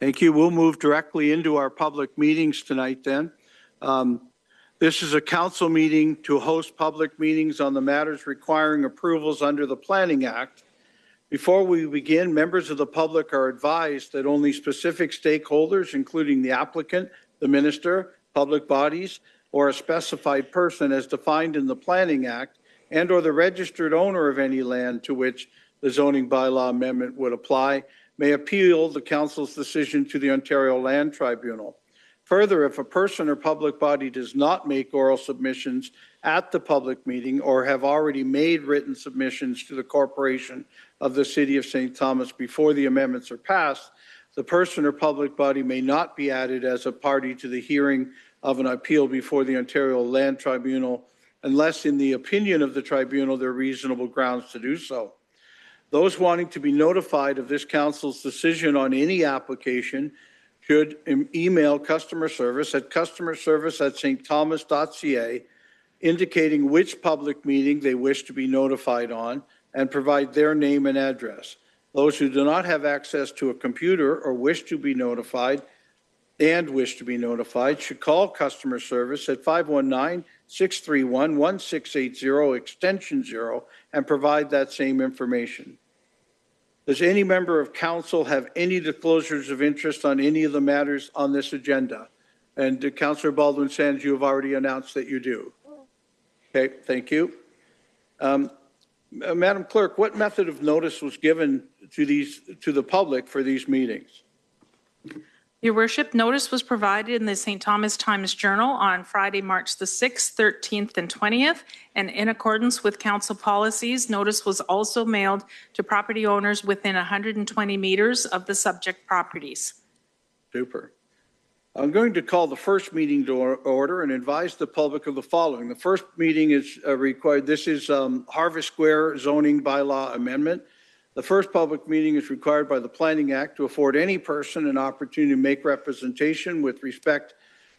Thank you. We'll move directly into our public meetings tonight then. This is a council meeting to host public meetings on the matters requiring approvals under the Planning Act. Before we begin, members of the public are advised that only specific stakeholders, including the applicant, the minister, public bodies, or a specified person as defined in the Planning Act, and or the registered owner of any land to which the zoning bylaw amendment would apply, may appeal the council's decision to the Ontario Land Tribunal. Further, if a person or public body does not make oral submissions at the public meeting or have already made written submissions to the Corporation of the City of St. Thomas before the amendments are passed, the person or public body may not be added as a party to the hearing of an appeal before the Ontario Land Tribunal unless, in the opinion of the tribunal, there are reasonable grounds to do so. Those wanting to be notified of this council's decision on any application should email customer service at customerservice@stthomas.ca, indicating which public meeting they wish to be notified on and provide their name and address. Those who do not have access to a computer or wish to be notified should call customer service at 519-631-1680 extension 0 and provide that same information. Does any member of council have any disclosures of interest on any of the matters on this agenda? And Councillor Baldwin-Sands, you have already announced that you do. Okay, thank you. Madam Clerk, what method of notice was given to the public for these meetings? Your Worship, notice was provided in the St. Thomas Times Journal on Friday, March the 6th, 13th, and 20th, and in accordance with council policies, notice was also mailed to property owners within 120 meters of the subject properties. Super. I'm going to call the first meeting to order and advise the public of the following. The first meeting is required. This is Harvest Square zoning bylaw amendment. The first public meeting is required by the Planning Act to afford any person an opportunity to make representation with respect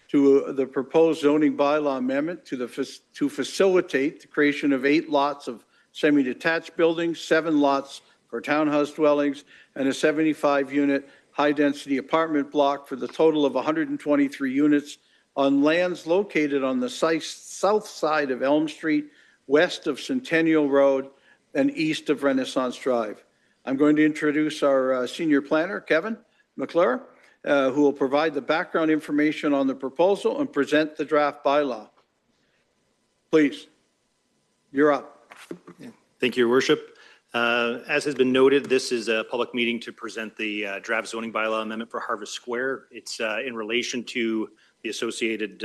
to the proposed zoning bylaw amendment to facilitate the creation of 8 lots of semi-detached buildings, 7 lots for townhouse dwellings, and a 75-unit high-density apartment block for the total of 123 units on lands located on the south side of Elm Street, west of Centennial Road, and east of Renaissance Drive. I'm going to introduce our senior planner, Kevin McClure, who will provide the background information on the proposal and present the draft bylaw. Please, you're up. Thank you, Your Worship. As has been noted, this is a public meeting to present the draft zoning bylaw amendment for Harvest Square. It's in relation to the associated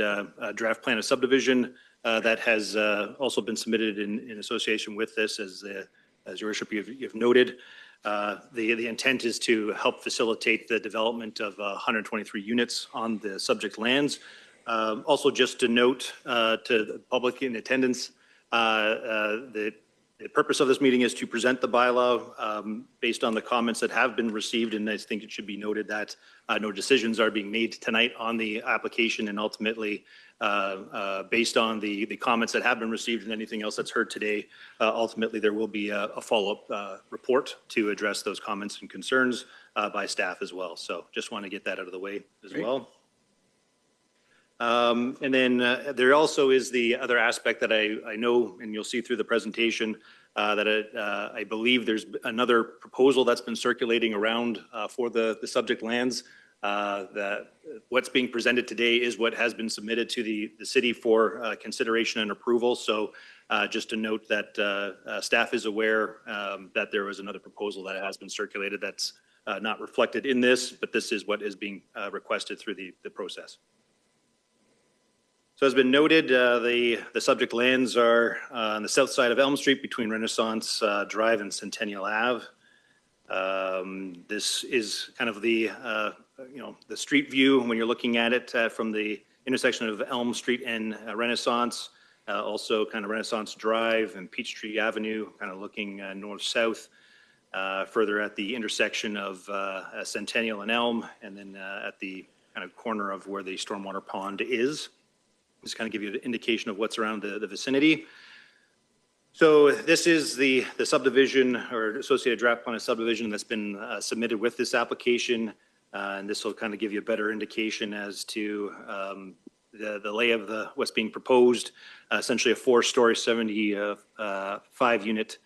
draft plan of subdivision that has also been submitted in association with this, as Your Worship, you've noted. The intent is to help facilitate the development of 123 units on the subject lands. Also, just to note to the public in attendance, the purpose of this meeting is to present the bylaw based on the comments that have been received, and I think it should be noted that no decisions are being made tonight on the application, and ultimately, based on the comments that have been received and anything else that's heard today, ultimately there will be a follow-up report to address those comments and concerns by staff as well. So just want to get that out of the way as well. And then there also is the other aspect that I know, and you'll see through the presentation, that I believe there's another proposal that's been circulating around for the subject lands. That what's being presented today is what has been submitted to the city for consideration and approval. So just to note that staff is aware that there was another proposal that has been circulated that's not reflected in this, but this is what is being requested through the process. So as been noted, the subject lands are on the south side of Elm Street between Renaissance Drive and Centennial Ave. This is kind of the the street view when you're looking at it from the intersection of Elm Street and Renaissance, also kind of Renaissance Drive and Peachtree Avenue, kind of looking north-south, further at the intersection of Centennial and Elm, and then at the kind of corner of where the stormwater pond is. Just kind of give you an indication of what's around the vicinity. So this is the subdivision or associated draft plan of subdivision that's been submitted with this application. And this will kind of give you a better indication as to the layout of what's being proposed. Essentially a 4-story, 75-unit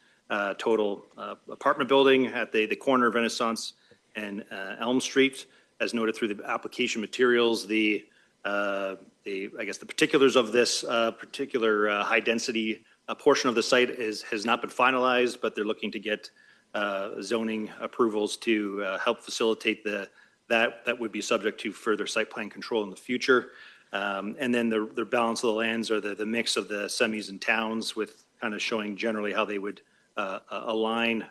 total apartment building at the corner of Renaissance and Elm Street. As noted through the application materials, I guess the particulars of this particular high density portion of the site has not been finalized, but they're looking to get zoning approvals to help facilitate that would be subject to further site plan control in the future. And then the balance of the lands are the mix of the semis and towns, with kind of showing generally how they would align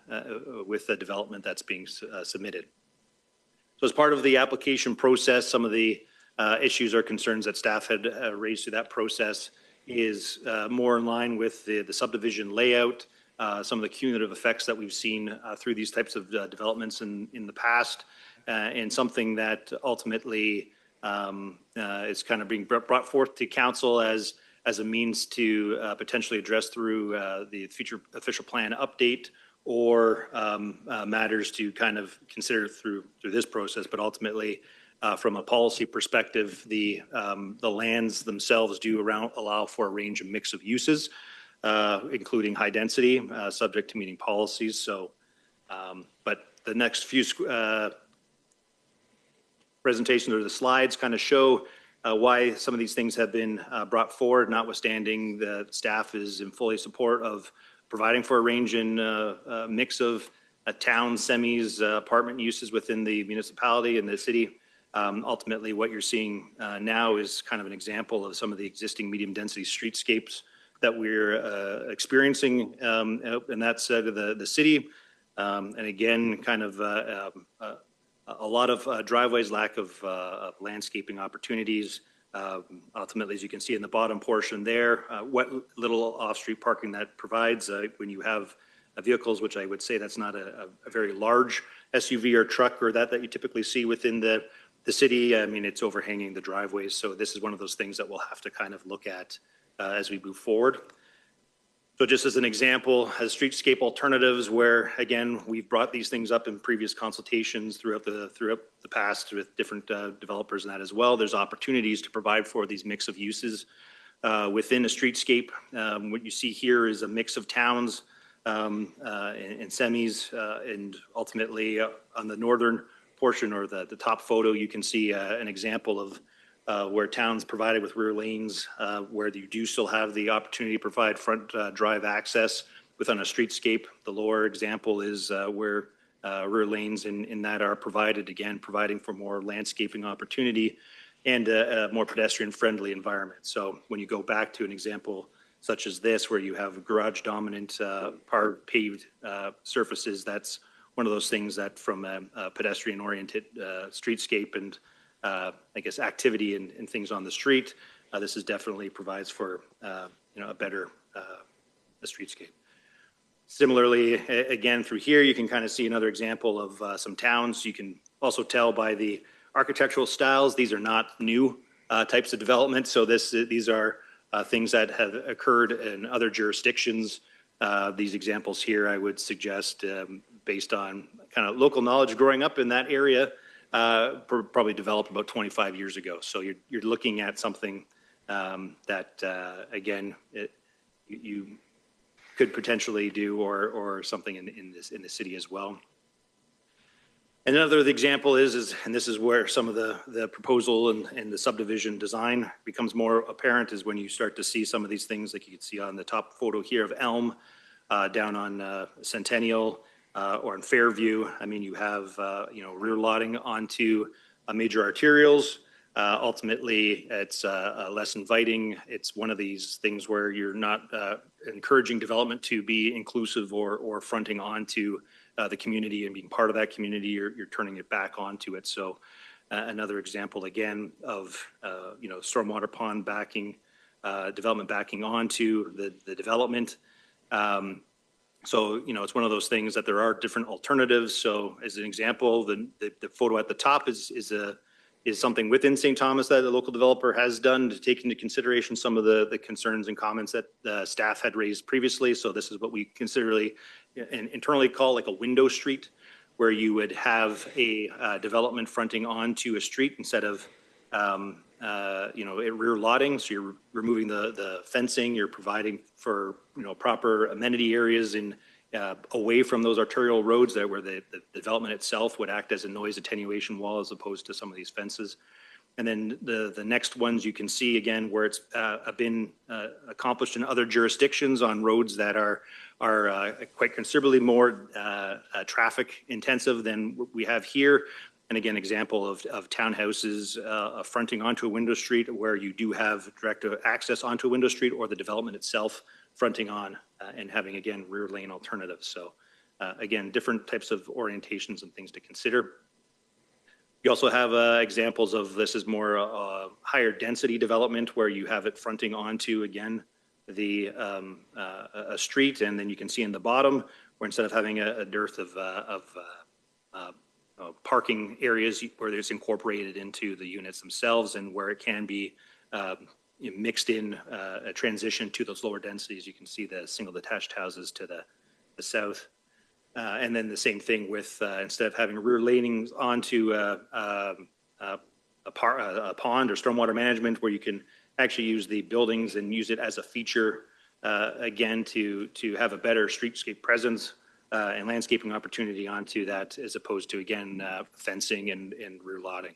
with the development that's being submitted. So as part of the application process, some of the issues or concerns that staff had raised through that process is more in line with the subdivision layout, some of the cumulative effects that we've seen through these types of developments in the past, and something that ultimately is kind of being brought forth to council as a means to potentially address through the future official plan update, or matters to kind of consider through this process. But ultimately, from a policy perspective, the lands themselves do allow for a range of mix of uses, including high density, subject to meeting policies. So, but the next few presentations or the slides kind of show why some of these things have been brought forward, notwithstanding the staff is in fully support of providing for a range and mix of town, semis, apartment uses within the municipality and the city. Ultimately, what you're seeing now is kind of an example of some of the existing medium density streetscapes that we're experiencing in that side of the city. And again, kind of a lot of driveways, lack of landscaping opportunities. Ultimately, as you can see in the bottom portion there, what little off-street parking that provides when you have vehicles, which I would say that's not a very large SUV or truck or that you typically see within the city. I mean, it's overhanging the driveways. So this is one of those things that we'll have to kind of look at as we move forward. So just as an example, as streetscape alternatives, where again, we've brought these things up in previous consultations throughout the past with different developers and that as well. There's opportunities to provide for these mix of uses within a streetscape. What you see here is a mix of towns and semis, and ultimately on the northern portion or the top photo, you can see an example of where towns provided with rear lanes, where you do still have the opportunity to provide front drive access within a streetscape. The lower example is where rear lanes in that are provided, again, providing for more landscaping opportunity and a more pedestrian-friendly environment. So when you go back to an example such as this, where you have garage-dominant paved surfaces, that's one of those things that from a pedestrian-oriented streetscape and I guess activity and things on the street, this is definitely provides for a better a streetscape. Similarly, again through here, you can kind of see another example of some towns. You can also tell by the architectural styles; these are not new types of development. So these are things that have occurred in other jurisdictions. These examples here, I would suggest, based on kind of local knowledge growing up in that area, probably developed about 25 years ago. So you're looking at something that, again, you could potentially do or something in the city as well. And another example is, and this is where some of the proposal and the subdivision design becomes more apparent, is when you start to see some of these things, like you can see on the top photo here of Elm, down on Centennial, or in Fairview. I mean, you have rear lotting onto major arterials. Ultimately, it's less inviting. It's one of these things where you're not encouraging development to be inclusive or fronting onto the community and being part of that community. You're turning it back onto it. So another example again of stormwater pond backing, development backing onto the development. So, it's one of those things that there are different alternatives. So as an example, the photo at the top is something within St. Thomas that the local developer has done to take into consideration some of the concerns and comments that the staff had raised previously. So this is what we internally call like a window street, where you would have a development fronting onto a street instead of rear lotting. So you're removing the fencing, you're providing for, proper amenity areas in away from those arterial roads that where the development itself would act as a noise attenuation wall as opposed to some of these fences. And then the next ones you can see again where it's been accomplished in other jurisdictions on roads that are quite considerably more traffic intensive than what we have here. And again, example of townhouses fronting onto a window street where you do have direct access onto a window street, or the development itself fronting on and having, again, rear lane alternatives. So again, different types of orientations and things to consider. You also have examples of this is more higher density development where you have it fronting onto, again, a street, and then you can see in the bottom where instead of having a dearth of parking areas where it's incorporated into the units themselves, and where it can be mixed in a transition to those lower densities. You can see the single detached houses to the south. And then the same thing with instead of having rear lanings onto a pond or stormwater management, where you can actually use the buildings and use it as a feature, again, to have a better streetscape presence and landscaping opportunity onto that, as opposed to, again, fencing and rear lotting.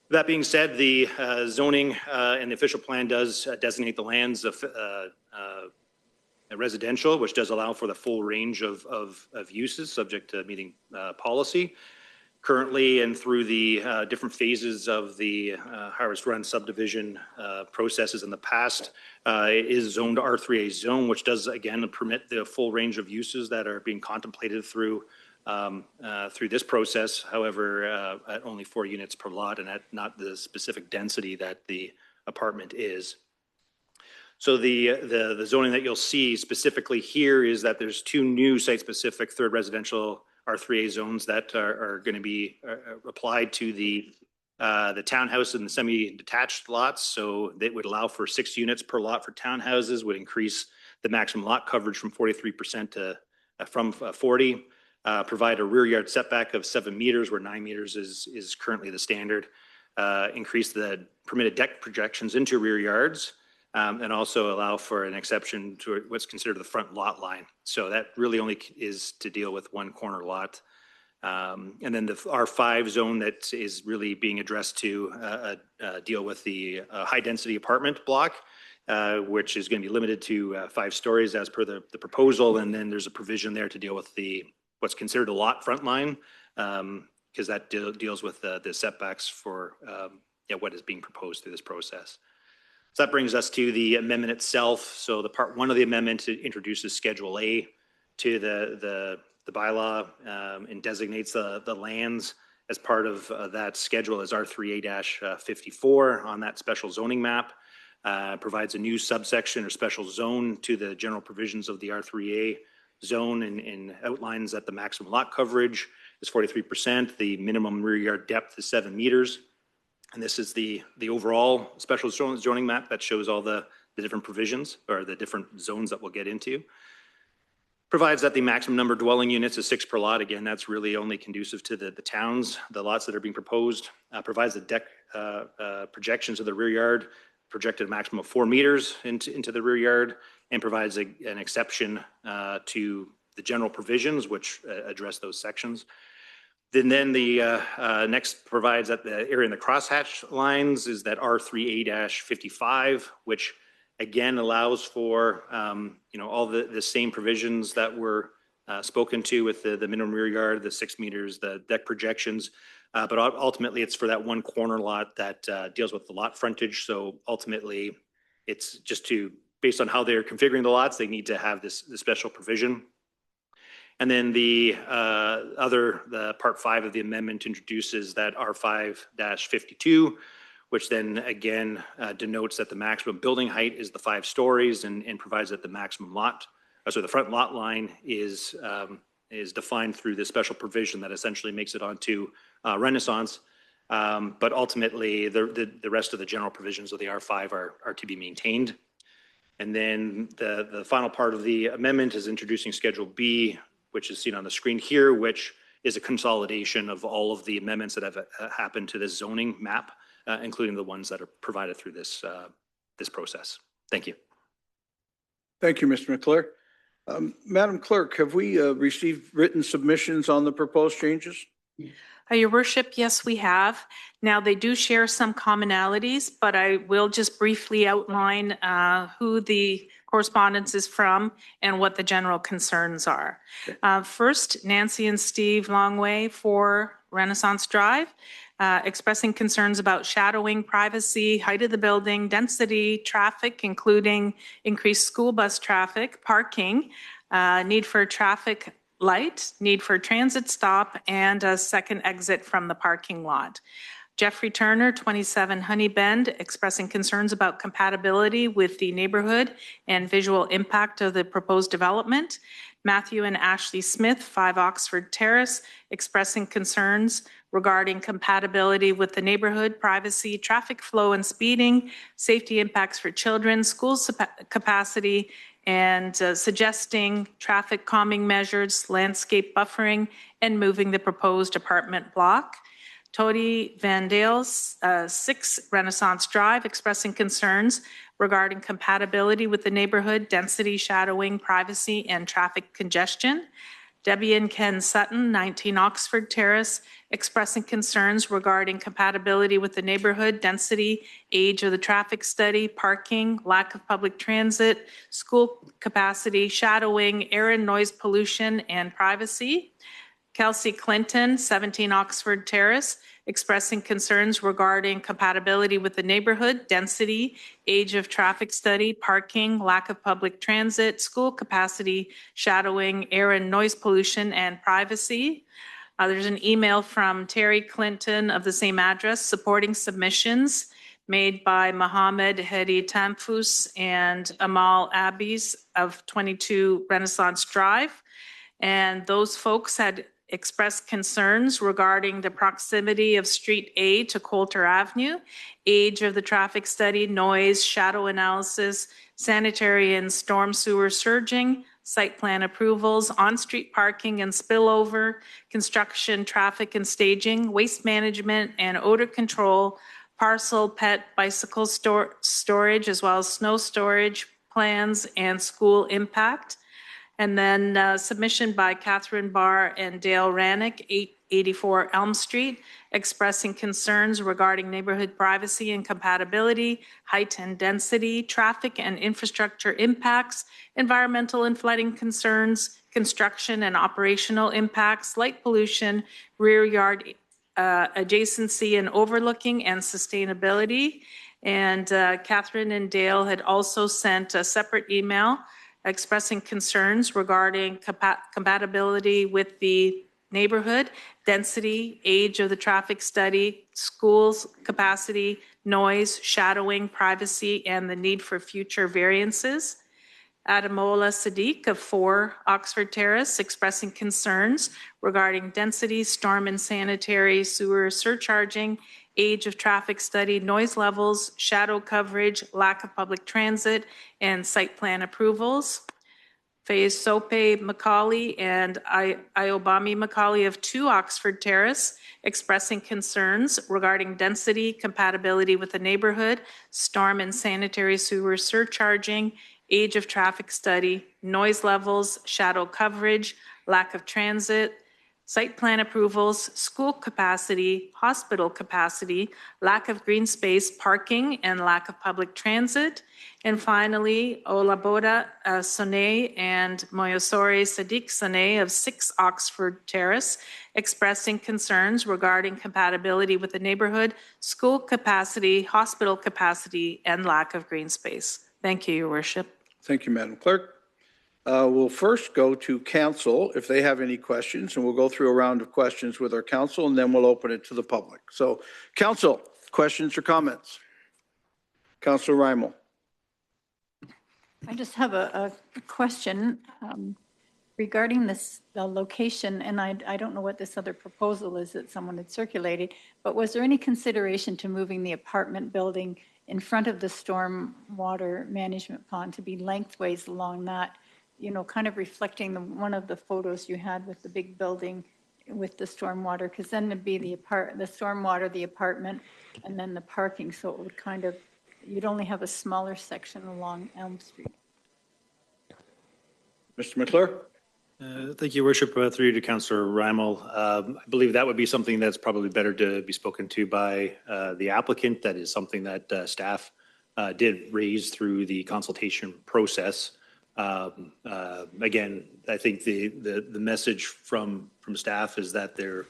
That being said, the zoning and the official plan does designate the lands of residential, which does allow for the full range of uses subject to meeting policy. Currently, and through the different phases of the Harvest Run subdivision processes in the past, it is zoned R3A zone, which does, again, permit the full range of uses that are being contemplated through this process. However, at only 4 units per lot, and at not the specific density that the apartment is. So the zoning that you'll see specifically here is that there's 2 new site-specific third residential R3A zones that are going to be applied to the townhouse and the semi-detached lots. So they would allow for 6 units per lot for townhouses, would increase the maximum lot coverage from 43% to from 40. Provide a rear yard setback of 7 meters, where 9 meters is currently the standard. Increase the permitted deck projections into rear yards. And also allow for an exception to what's considered the front lot line. So that really only is to deal with 1 corner lot. And then the R5 zone that is really being addressed to deal with the high density apartment block, which is going to be limited to 5 stories as per the proposal. And then there's a provision there to deal with what's considered a lot front line, because that deals with the setbacks for what is being proposed through this process. So that brings us to the amendment itself. So the part 1 of the amendment introduces Schedule A to the bylaw and designates the lands as part of that schedule as R3A-54 on that special zoning map. Provides a new subsection or special zone to the general provisions of the R3A zone, and outlines that the maximum lot coverage is 43%. The minimum rear yard depth is 7 meters. And this is the overall special zoning map that shows all the different provisions or the different zones that we'll get into. Provides that the maximum number of dwelling units is 6 per lot. Again, that's really only conducive to the towns, the lots that are being proposed. Provides the deck projections of the rear yard, projected a maximum of 4 meters into the rear yard, and provides an exception to the general provisions, which address those sections. Then the next provides that the area in the crosshatch lines is that R3A-55, which again allows for all the same provisions that were spoken to with the minimum rear yard, the 6 meters, the deck projections, but ultimately it's for that 1 corner lot that deals with the lot frontage. So ultimately, it's just based on how they're configuring the lots, they need to have this special provision. And then the part 5 of the amendment introduces that R5-52, which then again denotes that the maximum building height is the 5 stories, and provides that the maximum the front lot line is defined through this special provision that essentially makes it onto Renaissance. But ultimately, the rest of the general provisions of the R5 are to be maintained. And then the final part of the amendment is introducing Schedule B, which is seen on the screen here, which is a consolidation of all of the amendments that have happened to this zoning map, including the ones that are provided through this process. Thank you. Thank you, Mr. McClure. Madam Clerk, have we received written submissions on the proposed changes? Your Worship, yes, we have. Now, they do share some commonalities, but I will just briefly outline who the correspondence is from and what the general concerns are. First, Nancy and Steve Longway for Renaissance Drive, expressing concerns about shadowing, privacy, height of the building, density, traffic, including increased school bus traffic, parking, need for traffic light, need for transit stop, and a second exit from the parking lot. Jeffrey Turner, 27 Honey Bend, expressing concerns about compatibility with the neighborhood and visual impact of the proposed development. Matthew and Ashley Smith, 5 Oxford Terrace, expressing concerns regarding compatibility with the neighborhood, privacy, traffic flow and speeding, safety impacts for children, school capacity, and suggesting traffic calming measures, landscape buffering, and moving the proposed apartment block. Tody Van Dale's 6 Renaissance Drive, expressing concerns regarding compatibility with the neighborhood, density, shadowing, privacy, and traffic congestion. Debbie and Ken Sutton, 19 Oxford Terrace, expressing concerns regarding compatibility with the neighborhood, density, age of the traffic study, parking, lack of public transit, school capacity, shadowing, air and noise pollution, and privacy. Kelsey Clinton, 17 Oxford Terrace, expressing concerns regarding compatibility with the neighborhood, density, age of traffic study, parking, lack of public transit, school capacity, shadowing, air and noise pollution, and privacy. There's an email from Terry Clinton of the same address supporting submissions made by Mohammed Hedi Tamfous and Amal Abis of 22 Renaissance Drive. And those folks had expressed concerns regarding the proximity of Street A to Coulter Avenue, age of the traffic study, noise, shadow analysis, sanitary and storm sewer surging, site plan approvals, on-street parking and spillover, construction, traffic and staging, waste management and odor control, parcel, pet, bicycle storage, as well as snow storage plans and school impact. And then submission by Catherine Barr and Dale Rannick, 884 Elm Street, expressing concerns regarding neighborhood privacy and compatibility, height and density, traffic and infrastructure impacts, environmental and flooding concerns, construction and operational impacts, light pollution, rear yard adjacency and overlooking, and sustainability. And Catherine and Dale had also sent a separate email expressing concerns regarding compatibility with the neighborhood, density, age of the traffic study, schools capacity, noise, shadowing, privacy, and the need for future variances. Adamola Sadiq of 4 Oxford Terrace expressing concerns regarding density, storm and sanitary sewer surcharging, age of traffic study, noise levels, shadow coverage, lack of public transit, and site plan approvals. Faisope Macaulay and Iobami Macaulay of 2 Oxford Terrace expressing concerns regarding density, compatibility with the neighborhood, storm and sanitary sewer surcharging, age of traffic study, noise levels, shadow coverage, lack of transit, site plan approvals, school capacity, hospital capacity, lack of green space, parking, and lack of public transit. And finally, Olaboda Sone and Moyosori Sadiq Sone of 6 Oxford Terrace expressing concerns regarding compatibility with the neighborhood, school capacity, hospital capacity, and lack of green space. Thank you, Your Worship. Thank you, Madam Clerk. We'll first go to council if they have any questions, and we'll go through a round of questions with our council, and then we'll open it to the public. So, council, questions or comments? Councilor Reimel. I just have a question regarding this location, and I don't know what this other proposal is that someone had circulated, but was there any consideration to moving the apartment building in front of the storm water management pond to be lengthways along that kind of reflecting one of the photos you had with the big building with the stormwater, because then it'd be the stormwater, the apartment, and then the parking, so it would kind of, you'd only have a smaller section along Elm Street. Mr. McClure? Thank you, Worship. Through you to Councillor Rimal. I believe that would be something that's probably better to be spoken to by the applicant. That is something that staff did raise through the consultation process. Again, I think the message from staff is that they're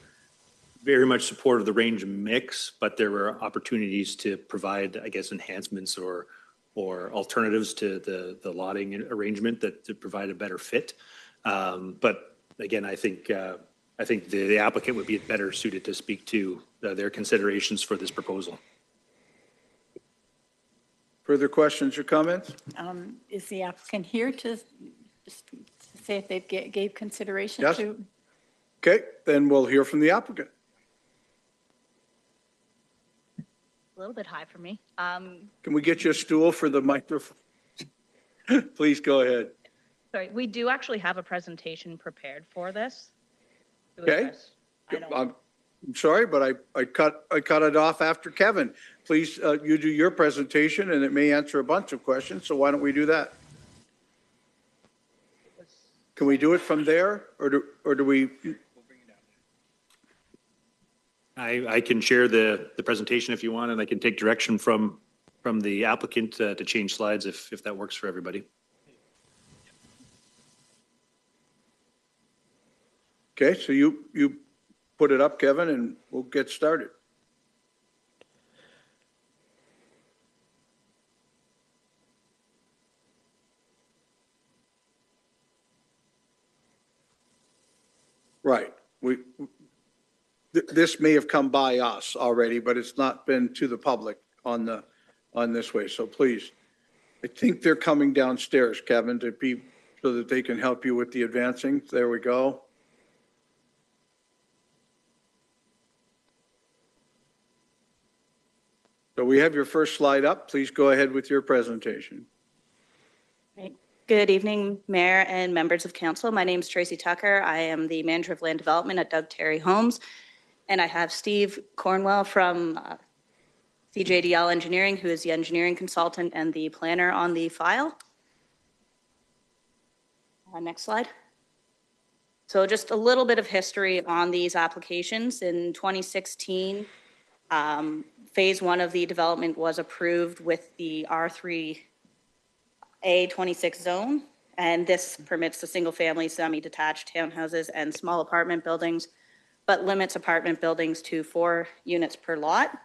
very much supportive of the range mix, but there were opportunities to provide, I guess, enhancements or alternatives to the lotting arrangement that to provide a better fit. But again, I think the applicant would be better suited to speak to their considerations for this proposal. Further questions or comments? Is the applicant here to say if they gave consideration Yes. to? Okay, then we'll hear from the applicant. A little bit high for me. Can we get you a stool for the microphone? Please go ahead. Sorry, we do actually have a presentation prepared for this. to Okay. address. I don't- I'm sorry, but I cut it off after Kevin. Please, you do your presentation, and it may answer a bunch of questions, so why don't we do that? Can we do it from there, or do we? I can share the presentation if you want, and I can take direction from the applicant to change slides if that works for everybody. Okay, so you put it up, Kevin, and we'll get started. Right. This may have come by us already, but it's not been to the public on this way, so please. I think they're coming downstairs, Kevin, so that they can help you with the advancing. There we go. So we have your first slide up. Please go ahead with your presentation. Right. Good evening, Mayor and members of council. My name is Tracy Tucker. I am the manager of land development at Doug Terry Homes. And I have Steve Cornwell from CJDL Engineering, who is the engineering consultant and the planner on the file. Next slide. So just a little bit of history on these applications. In 2016, phase one of the development was approved with the R3A26 zone, and this permits the single-family, semi-detached townhouses and small apartment buildings, but limits apartment buildings to 4 units per lot.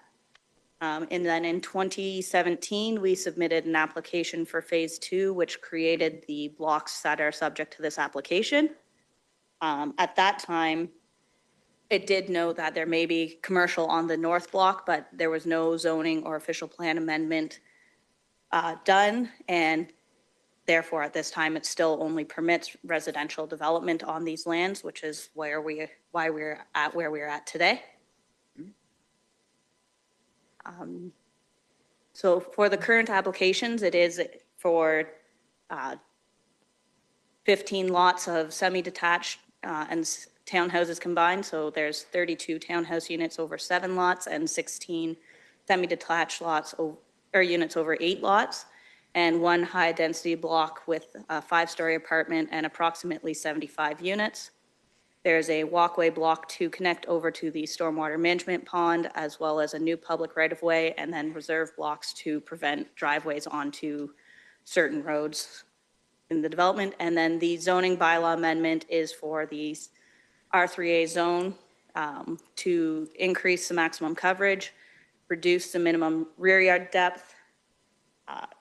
And then in 2017, we submitted an application for phase 2, which created the blocks that are subject to this application. At that time, it did note that there may be commercial on the north block, but there was no zoning or official plan amendment done. And therefore, at this time, it still only permits residential development on these lands, which is why we're at where we're at today. So for the current applications, it is for 15 lots of semi-detached and townhouses combined. So there's 32 townhouse units over 7 lots and 16 semi-detached lots or units over 8 lots, and 1 high-density block with a 5-story apartment and approximately 75 units. There's a walkway block to connect over to the stormwater management pond, as well as a new public right-of-way, and then reserve blocks to prevent driveways onto certain roads in the development. And then the zoning bylaw amendment is for the R3A zone to increase the maximum coverage, reduce the minimum rear yard depth,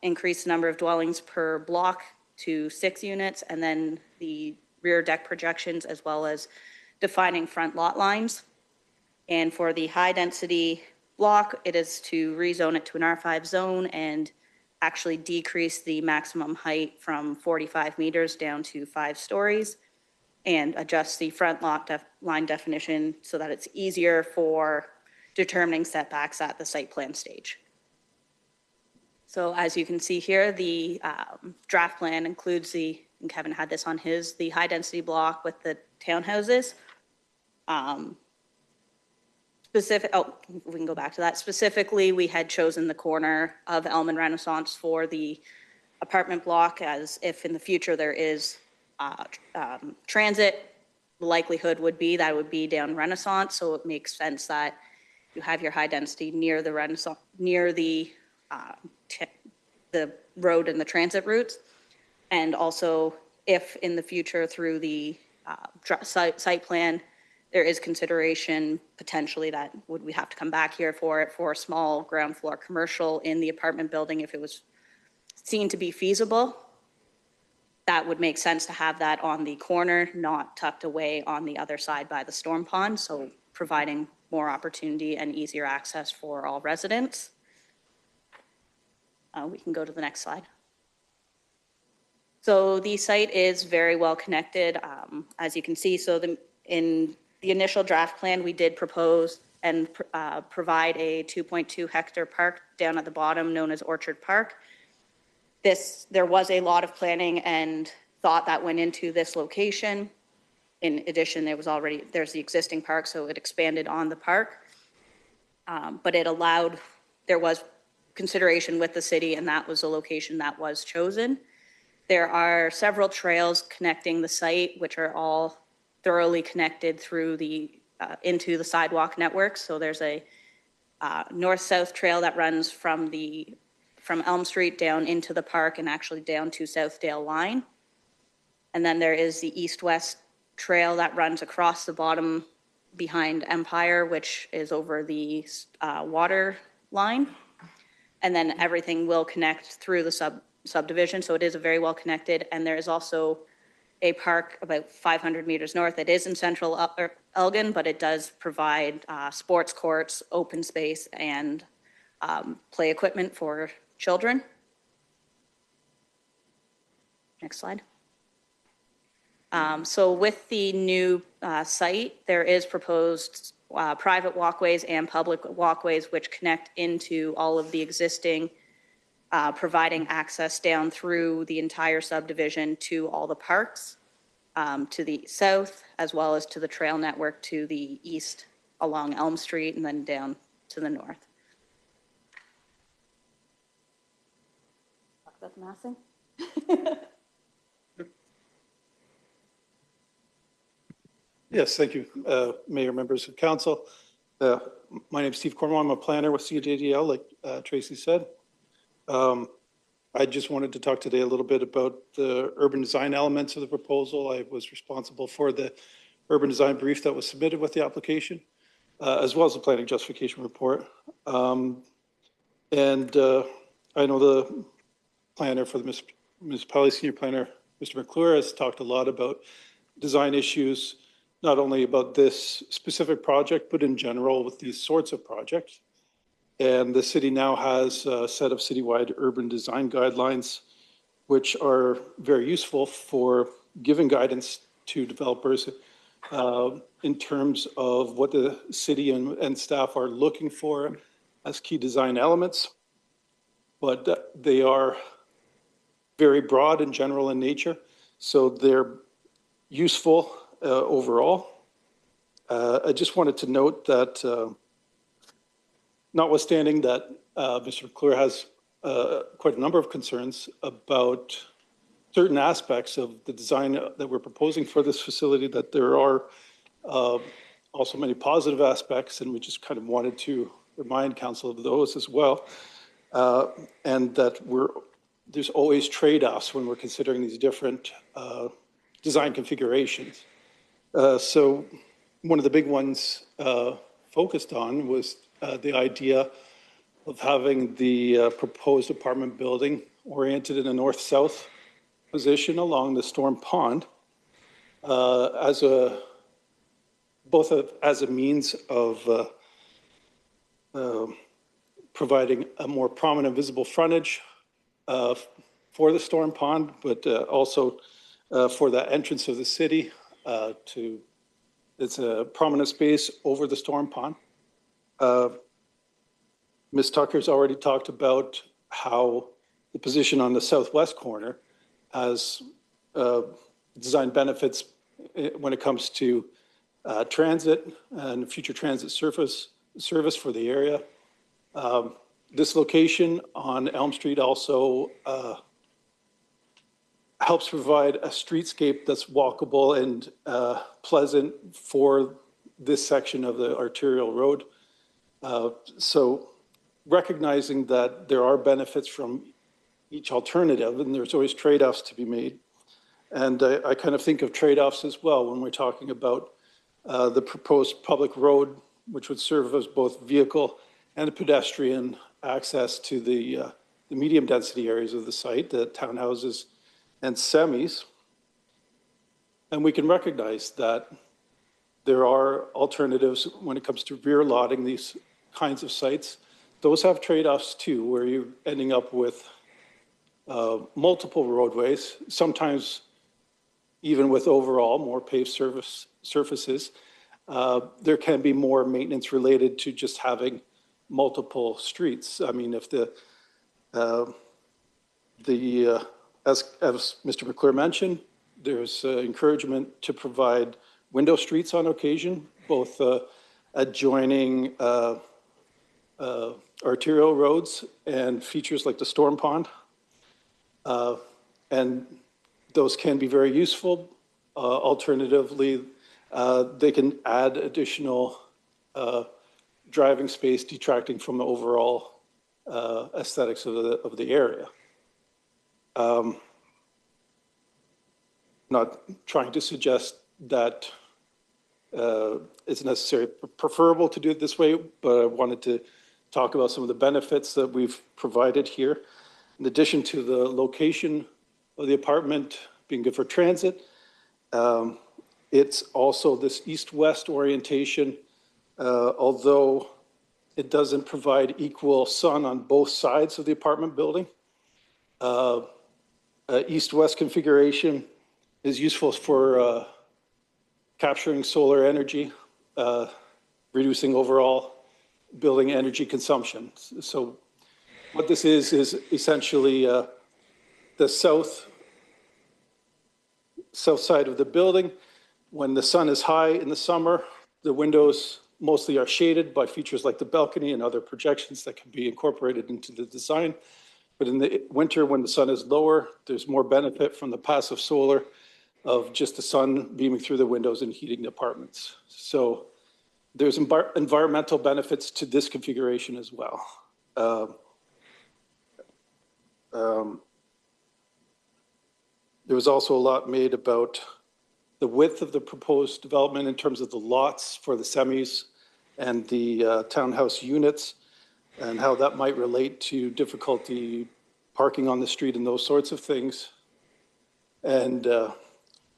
increase the number of dwellings per block to 6 units, and then the rear deck projections, as well as defining front lot lines. And for the high density block, it is to rezone it to an R5 zone and actually decrease the maximum height from 45 meters down to 5 stories, and adjust the front lot line definition so that it's easier for determining setbacks at the site plan stage. So as you can see here, the draft plan includes the and Kevin had this on his, the high-density block with the townhouses. We can go back to that. Specifically, we had chosen the corner of Elm and Renaissance for the apartment block, as if in the future there is transit, the likelihood would be that it would be down Renaissance, so it makes sense that you have your high density near the Renaissance, near the road and the transit routes. And also, if in the future through the site plan, there is consideration potentially that would we have to come back here for it for a small ground floor commercial in the apartment building if it was seen to be feasible, that would make sense to have that on the corner, not tucked away on the other side by the storm pond, so providing more opportunity and easier access for all residents. We can go to the next slide. So the site is very well connected, as you can see. So in the initial draft plan, we did propose and provide a 2.2 hectare park down at the bottom known as Orchard Park. There was a lot of planning and thought that went into this location. In addition, there's the existing park, so it expanded on the park. But it allowed, there was consideration with the city, and that was the location that was chosen. There are several trails connecting the site, which are all thoroughly connected through into the sidewalk network. So there's a north-south trail that runs from Elm Street down into the park and actually down to Southdale line. And then there is the east-west trail that runs across the bottom behind Empire, which is over the water line. And then everything will connect through the subdivision. So it is a very well connected. And there is also a park about 500 meters north. It is in central Elgin, but it does provide sports courts, open space, and play equipment for children. Next slide. So with the new site, there is proposed private walkways and public walkways which connect into all of the existing, providing access down through the entire subdivision to all the parks, to the south, as well as to the trail network to the east along Elm Street and then down to the north. Talk about the massing. Yes, thank you, Mayor, members of council. My name is Steve Cornwall. I'm a planner with CJDL, like Tracy said. I just wanted to talk today a little bit about the urban design elements of the proposal. I was responsible for the urban design brief that was submitted with the application, as well as the planning justification report. And I know the planner for the municipality, senior planner, Mr. McClure, has talked a lot about design issues, not only about this specific project, but in general with these sorts of projects. And the city now has a set of citywide urban design guidelines, which are very useful for giving guidance to developers in terms of what the city and staff are looking for as key design elements. But they are very broad and general in nature, so they're useful overall. I just wanted to note that notwithstanding that Mr. McClure has quite a number of concerns about certain aspects of the design that we're proposing for this facility, that there are also many positive aspects, and we just kind of wanted to remind council of those as well. And that there's always trade-offs when we're considering these different design configurations. So one of the big ones focused on was the idea of having the proposed apartment building oriented in a north-south position along the storm pond as a means of providing a more prominent visible frontage for the storm pond, but also for the entrance of the city it's a prominent space over the storm pond. Ms. Tucker's already talked about how the position on the southwest corner has design benefits when it comes to transit and future transit service for the area. This location on Elm Street also helps provide a streetscape that's walkable and pleasant for this section of the arterial road. So recognizing that there are benefits from each alternative, and there's always trade-offs to be made. And I kind of think of trade-offs as well when we're talking about the proposed public road, which would serve as both vehicle and pedestrian access to the medium-density areas of the site, the townhouses and semis. And we can recognize that there are alternatives when it comes to rear lotting these kinds of sites. Those have trade-offs too, where you're ending up with multiple roadways, sometimes even with overall more paved surfaces. There can be more maintenance related to just having multiple streets. I mean, if as Mr. McClure mentioned, there's encouragement to provide window streets on occasion, both adjoining arterial roads and features like the storm pond. And those can be very useful. Alternatively, they can add additional driving space, detracting from the overall aesthetics of the area. Not trying to suggest that it's necessarily preferable to do it this way, but I wanted to talk about some of the benefits that we've provided here. In addition to the location of the apartment being good for transit, it's also this east-west orientation, although it doesn't provide equal sun on both sides of the apartment building. East-west configuration is useful for capturing solar energy, reducing overall building energy consumption. So what this is essentially the south side of the building. When the sun is high in the summer, the windows mostly are shaded by features like the balcony and other projections that can be incorporated into the design. But in the winter, when the sun is lower, there's more benefit from the passive solar of just the sun beaming through the windows and heating the apartments. So there's environmental benefits to this configuration as well. There was also a lot made about the width of the proposed development in terms of the lots for the semis and the townhouse units, and how that might relate to difficulty parking on the street and those sorts of things. And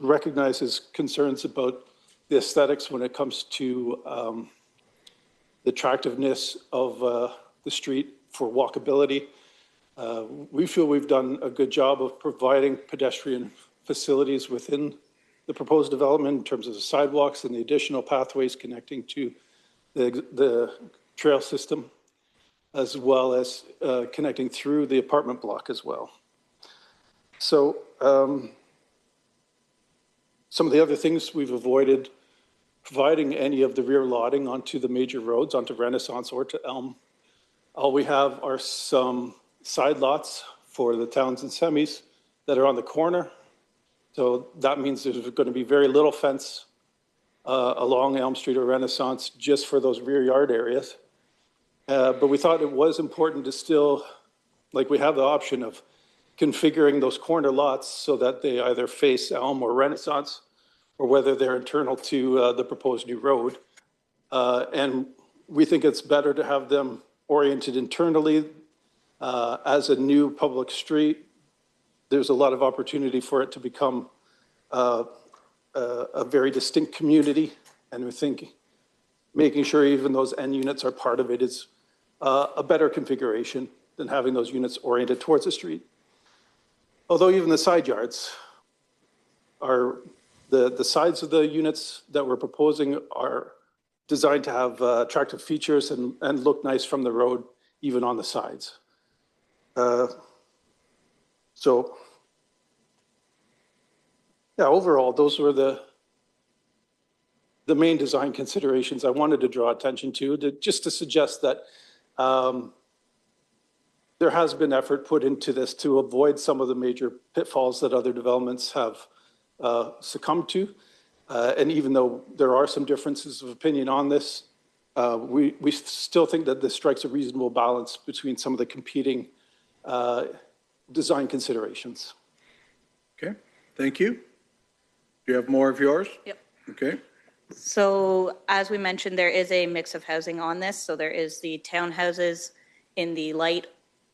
recognizes concerns about the aesthetics when it comes to the attractiveness of the street for walkability. We feel we've done a good job of providing pedestrian facilities within the proposed development in terms of the sidewalks and the additional pathways connecting to the trail system, as well as connecting through the apartment block as well. So some of the other things we've avoided providing any of the rear lotting onto the major roads, onto Renaissance or to Elm. All we have are some side lots for the towns and semis that are on the corner. So that means there's going to be very little fence along Elm Street or Renaissance just for those rear yard areas. But we thought it was important to still, like we have the option of configuring those corner lots so that they either face Elm or Renaissance, or whether they're internal to the proposed new road. And we think it's better to have them oriented internally as a new public street. There's a lot of opportunity for it to become a very distinct community. And we think making sure even those end units are part of it is a better configuration than having those units oriented towards the street. Although even the side yards are, the sides of the units that we're proposing are designed to have attractive features and look nice from the road, even on the sides. So Yeah, overall, those were the main design considerations I wanted to draw attention to, just to suggest that there has been effort put into this to avoid some of the major pitfalls that other developments have succumbed to. And even though there are some differences of opinion on this, we still think that this strikes a reasonable balance between some of the competing design considerations. Okay, thank you. Do you have more of yours? Yep. Okay. So as we mentioned, there is a mix of housing on this. So there is the townhouses in the light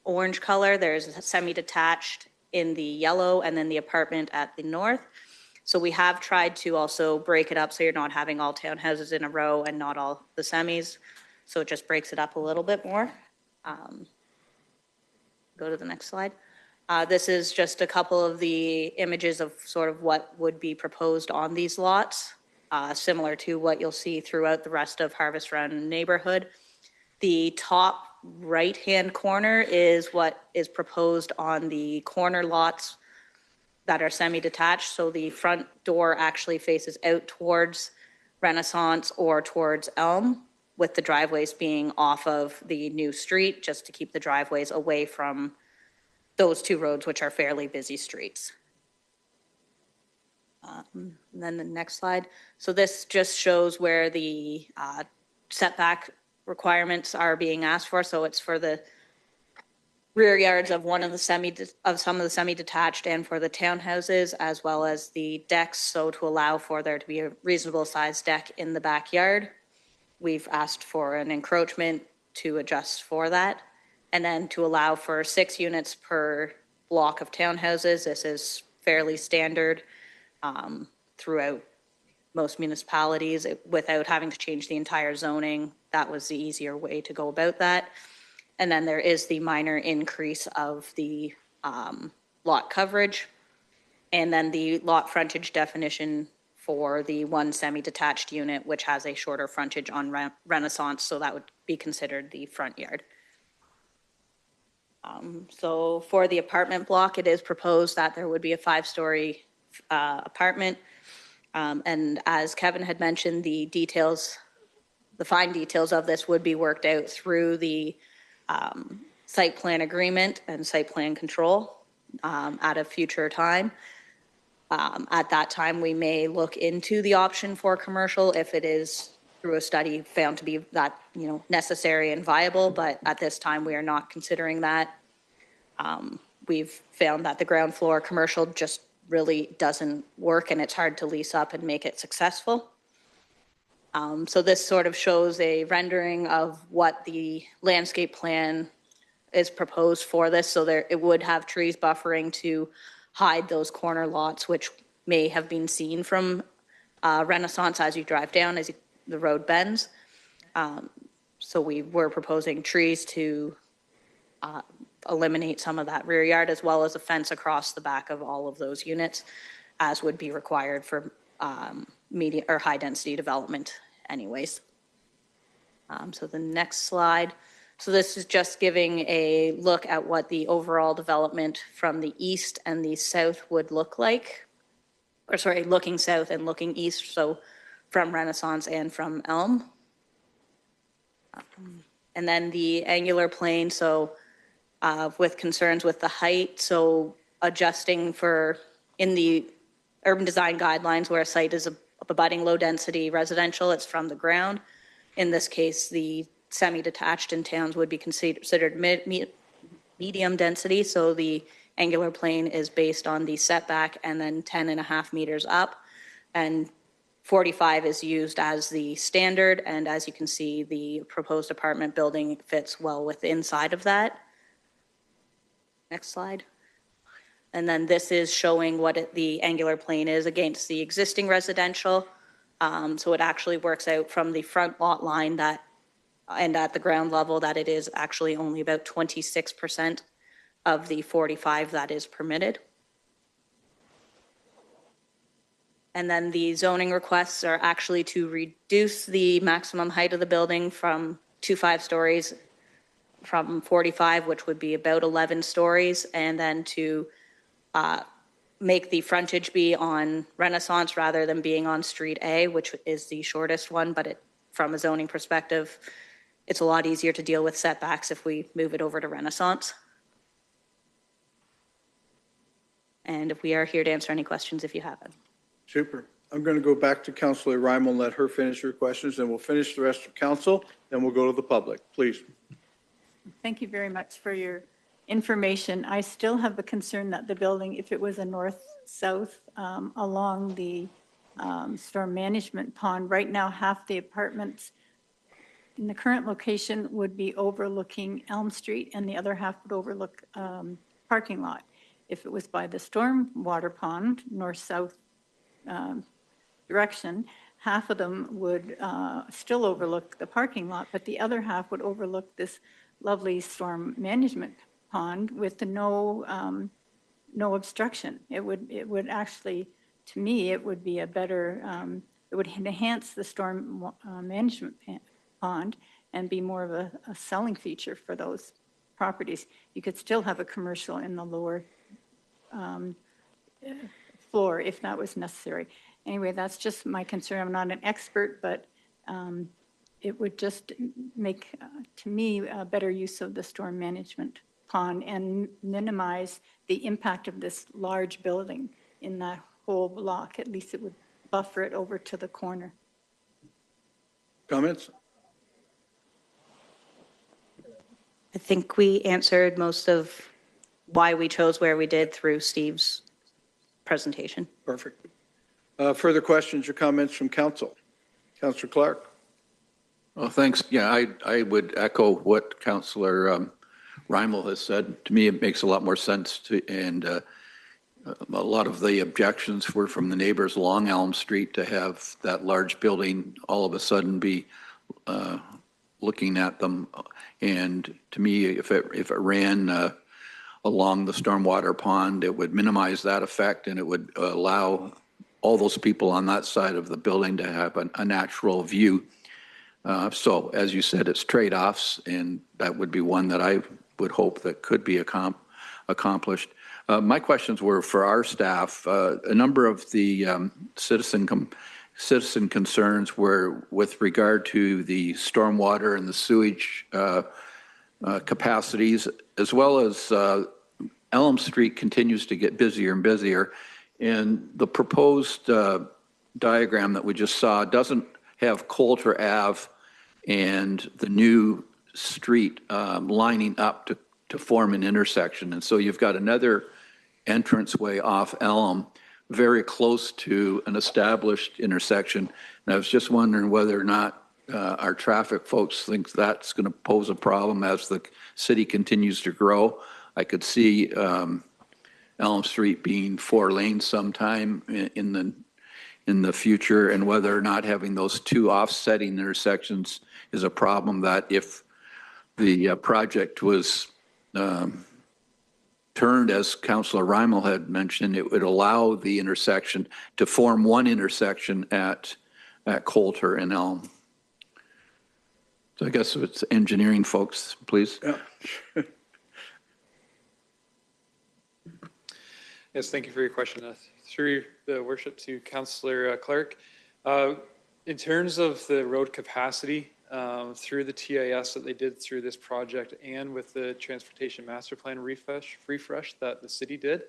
orange color, there's a semi-detached in the yellow, and then the apartment at the north. So we have tried to also break it up so you're not having all townhouses in a row and not all the semis. So it just breaks it up a little bit more. Go to the next slide. This is just a couple of the images of sort of what would be proposed on these lots, similar to what you'll see throughout the rest of Harvest Run neighborhood. The top right-hand corner is what is proposed on the corner lots that are semi-detached. So the front door actually faces out towards Renaissance or towards Elm, with the driveways being off of the new street, just to keep the driveways away from those two roads, which are fairly busy streets. And then the next slide. So this just shows where the setback requirements are being asked for. So it's for the rear yards of some of the semi-detached and for the townhouses, as well as the decks. So to allow for there to be a reasonable sized deck in the backyard, we've asked for an encroachment to adjust for that. And then to allow for 6 units per block of townhouses. This is fairly standard throughout most municipalities without having to change the entire zoning. That was the easier way to go about that. And then there is the minor increase of the lot coverage. And then the lot frontage definition for the one semi-detached unit, which has a shorter frontage on Renaissance, so that would be considered the front yard. So for the apartment block, it is proposed that there would be a 5-story apartment. And as Kevin had mentioned, the fine details of this would be worked out through the site plan agreement and site plan control at a future time. At that time, we may look into the option for commercial if it is through a study found to be that, necessary and viable, but at this time, we are not considering that. We've found that the ground floor commercial just really doesn't work, and it's hard to lease up and make it successful. So this sort of shows a rendering of what the landscape plan is proposed for this. So it would have trees buffering to hide those corner lots, which may have been seen from Renaissance as you drive down, as the road bends. So we were proposing trees to eliminate some of that rear yard, as well as a fence across the back of all of those units, as would be required for medium or high density development anyways. So the next slide. So this is just giving a look at what the overall development from the east and the south would look like. Or sorry, looking south and looking east, so from Renaissance and from Elm. And then the angular plane, so with concerns with the height, so adjusting for in the urban design guidelines where a site is abutting low density residential, it's from the ground. In this case, the semi-detached in towns would be considered medium density, so the angular plane is based on the setback and then 10.5 meters up, and 45 is used as the standard, and as you can see, the proposed apartment building fits well inside of that. Next slide. And then this is showing what the angular plane is against the existing residential. So it actually works out from the front lot line and at the ground level that it is actually only about 26% of the 45 that is permitted. And then the zoning requests are actually to reduce the maximum height of the building to 5 stories from 45, which would be about 11 stories, and then to make the frontage be on Renaissance rather than being on Street A, which is the shortest one, but from a zoning perspective, it's a lot easier to deal with setbacks if we move it over to Renaissance. And we are here to answer any questions if you have them. Super. I'm going to go back to Councillor Rymal and let her finish her questions, and we'll finish the rest of council, then we'll go to the public. Please. Thank you very much for your information. I still have the concern that the building, if it was a north-south along the storm management pond, right now half the apartments in the current location would be overlooking Elm Street and the other half would overlook parking lot. If it was by the storm water pond, north-south direction, half of them would still overlook the parking lot, but the other half would overlook this lovely storm management pond with no obstruction. It would actually, to me, it would be a better, it would enhance the storm management pond and be more of a selling feature for those properties. You could still have a commercial in the lower floor if that was necessary. Anyway, that's just my concern. I'm not an expert, but it would just make, to me, a better use of the storm management pond and minimize the impact of this large building in that whole block. At least it would buffer it over to the corner. Comments? I think we answered most of why we chose where we did through Steve's presentation. Perfect. Further questions or comments from council? Councillor Clark? Well, thanks. Yeah, I would echo what Councillor Rymal has said. To me, it makes a lot more sense and a lot of the objections were from the neighbors along Elm Street to have that large building all of a sudden be looking at them. And to me, if it ran along the stormwater pond, it would minimize that effect and it would allow all those people on that side of the building to have a natural view. So as you said, it's trade-offs, and that would be one that I would hope that could be accomplished. My questions were for our staff. A number of the citizen concerns were with regard to the stormwater and the sewage capacities, as well as Elm Street continues to get busier and busier. And the proposed diagram that we just saw doesn't have Coulter Ave and the new street lining up to form an intersection. And so you've got another entranceway off Elm very close to an established intersection. And I was just wondering whether or not our traffic folks think that's going to pose a problem as the city continues to grow. I could see Elm Street being 4 lanes sometime in the future, and whether or not having those two offsetting intersections is a problem that if the project was turned, as Councillor Rymal had mentioned, it would allow the intersection to form one intersection at Coulter and Elm. So I guess it's engineering folks, please. Yeah. Yes, thank you for your question. Through the worship to Councillor Clark. In terms of the road capacity, through the TIS that they did through this project and with the Transportation Master Plan refresh that the city did,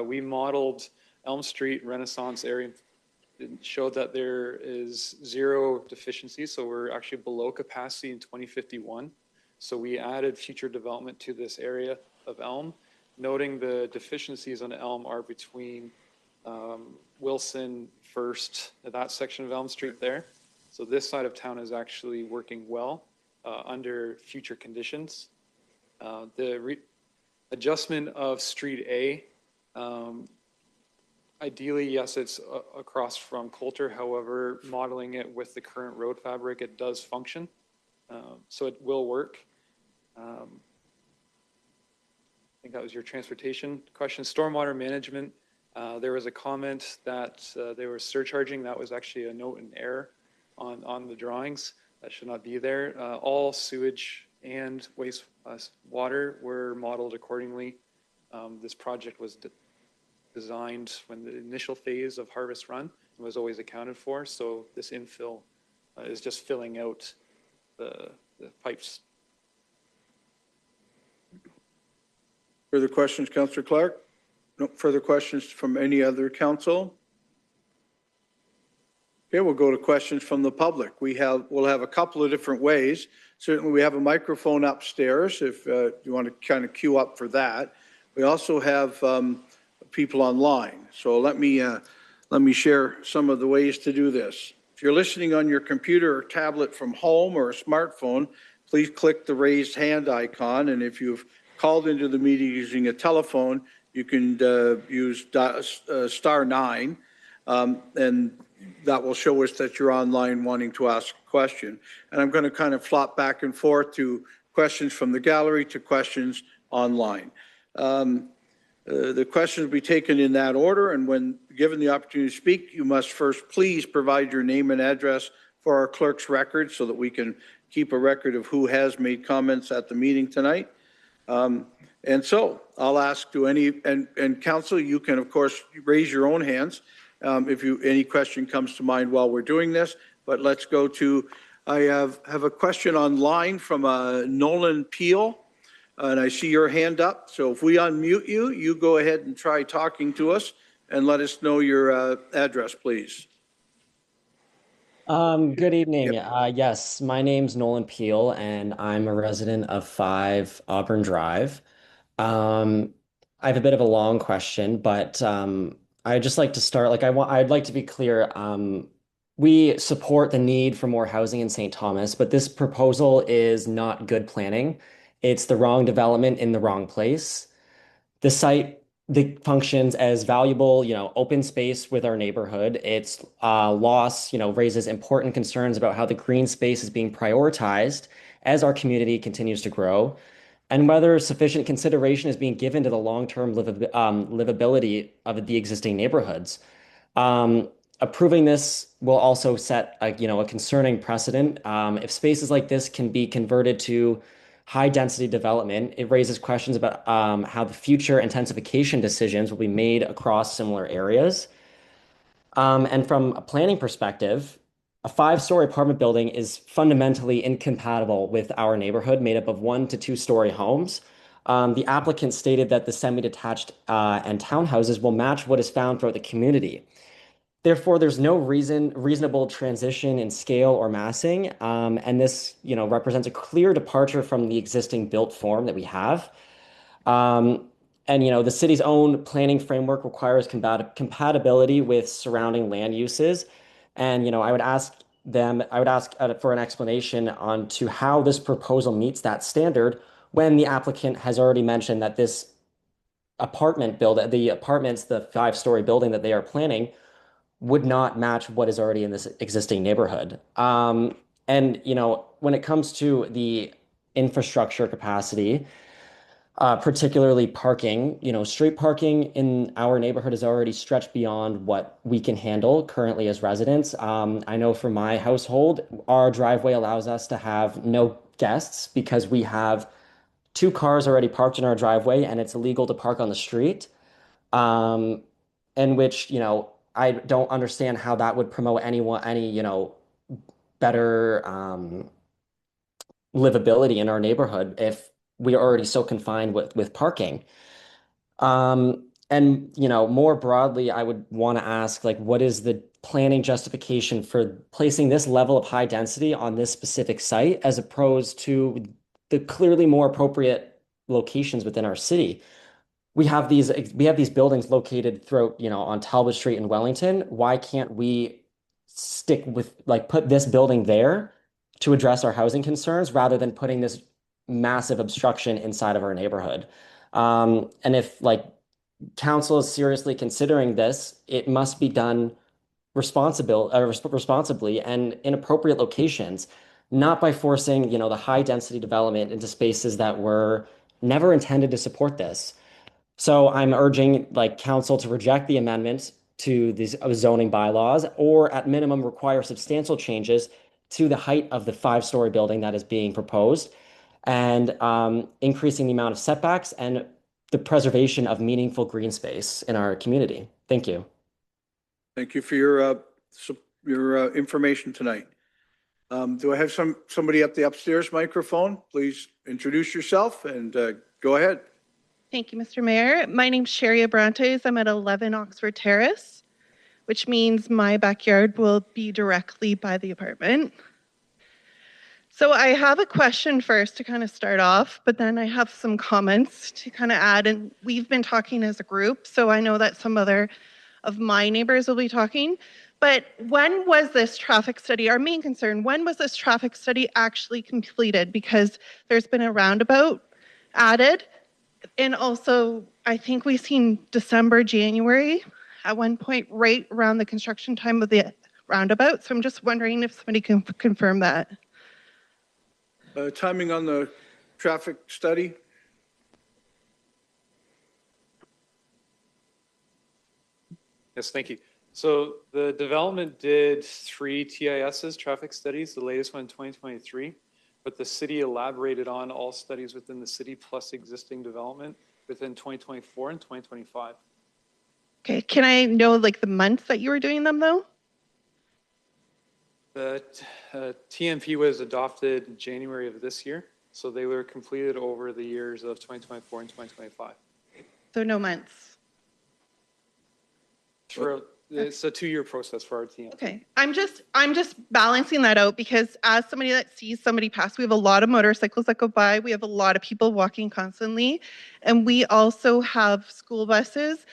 we modeled Elm Street Renaissance area and showed that there is 0 deficiencies. So we're actually below capacity in 2051. So we added future development to this area of Elm, noting the deficiencies on Elm are between Wilson, First, that section of Elm Street there. So this side of town is actually working well under future conditions. The adjustment of Street A, ideally, yes, it's across from Coulter. However, modeling it with the current road fabric, it does function. So it will work. I think that was your transportation question. Stormwater management, there was a comment that they were surcharging. That was actually a note in error on the drawings. That should not be there. All sewage and waste water were modeled accordingly. This project was designed when the initial phase of Harvest Run was always accounted for. So this infill is just filling out the pipes. Further questions, Councillor Clark? No further questions from any other council? Okay, we'll go to questions from the public. We'll have a couple of different ways. Certainly, we have a microphone upstairs if you want to kind of queue up for that. We also have people online. So let me share some of the ways to do this. If you're listening on your computer or tablet from home or a smartphone, please click the raised hand icon. And if you've called into the meeting using a telephone, you can use *9, and that will show us that you're online wanting to ask a question. And I'm going to kind of flop back and forth to questions from the gallery to questions online. The questions will be taken in that order, and when given the opportunity to speak, you must first please provide your name and address for our clerk's record so that we can keep a record of who has made comments at the meeting tonight. And so I'll ask to and council, you can of course raise your own hands if any question comes to mind while we're doing this, but let's go to, I have a question online from Nolan Peel, and I see your hand up. So if we unmute you, you go ahead and try talking to us and let us know your address, please. Good evening. Yes, my name's Nolan Peel, and I'm a resident of 5 Auburn Drive. I have a bit of a long question, but I'd just like to start. I'd like to be clear. We support the need for more housing in St. Thomas, but this proposal is not good planning. It's the wrong development in the wrong place. The site functions as valuable, open space with our neighborhood. Its loss, raises important concerns about how the green space is being prioritized as our community continues to grow, and whether sufficient consideration is being given to the long-term livability of the existing neighborhoods. Approving this will also set a concerning precedent. If spaces like this can be converted to high-density development, it raises questions about how the future intensification decisions will be made across similar areas. And from a planning perspective, a 5-story apartment building is fundamentally incompatible with our neighborhood made up of 1 to 2-story homes. The applicant stated that the semi-detached and townhouses will match what is found throughout the community. Therefore, there's no reasonable transition in scale or massing, and this, represents a clear departure from the existing built form that we have. And the city's own planning framework requires compatibility with surrounding land uses, and I would ask for an explanation on to how this proposal meets that standard when the applicant has already mentioned that this the 5-story building that they are planning would not match what is already in this existing neighborhood. And, when it comes to the infrastructure capacity, particularly parking, street parking in our neighborhood is already stretched beyond what we can handle currently as residents. I know for my household, our driveway allows us to have no guests because we have 2 cars already parked in our driveway and it's illegal to park on the street, in which, I don't understand how that would promote any better livability in our neighborhood if we are already so confined with parking. And more broadly, I would want to ask, what is the planning justification for placing this level of high density on this specific site as opposed to the clearly more appropriate locations within our city? We have these buildings located throughout, on Talbot Street in Wellington. Why can't we stick with put this building there to address our housing concerns rather than putting this massive obstruction inside of our neighborhood? And if council is seriously considering this, it must be done responsibly and in appropriate locations, not by forcing, the high density development into spaces that were never intended to support this. So I'm urging council to reject the amendment to these zoning bylaws, or at minimum require substantial changes to the height of the 5-story building that is being proposed, and increasing the amount of setbacks and the preservation of meaningful green space in our community. Thank you. Thank you for your information tonight. Do I have somebody at the upstairs microphone? Please introduce yourself and go ahead. Thank you, Mr. Mayor. My name's Sherry Abrantes. I'm at 11 Oxford Terrace, which means my backyard will be directly by the apartment. So I have a question first to kind of start off, but then I have some comments to kind of add. And we've been talking as a group, so I know that some other of my neighbors will be talking. But when was this traffic study, our main concern, when was this traffic study actually completed? Because there's been a roundabout added. And also, I think we've seen December, January at one point, right around the construction time of the roundabout. So I'm just wondering if somebody can confirm that. Timing on the traffic study? Yes, thank you. So the development did 3 TISs, traffic studies, the latest one in 2023, but the city elaborated on all studies within the city plus existing development within 2024 and 2025. Okay, can I know like the month that you were doing them though? The TMP was adopted in January of this year, so they were completed over the years of 2024 and 2025. So no months. It's a 2-year process for our team. Okay, I'm just balancing that out because as somebody that sees somebody pass, we have a lot of motorcycles that go by. We have a lot of people walking constantly, and we also have school buses,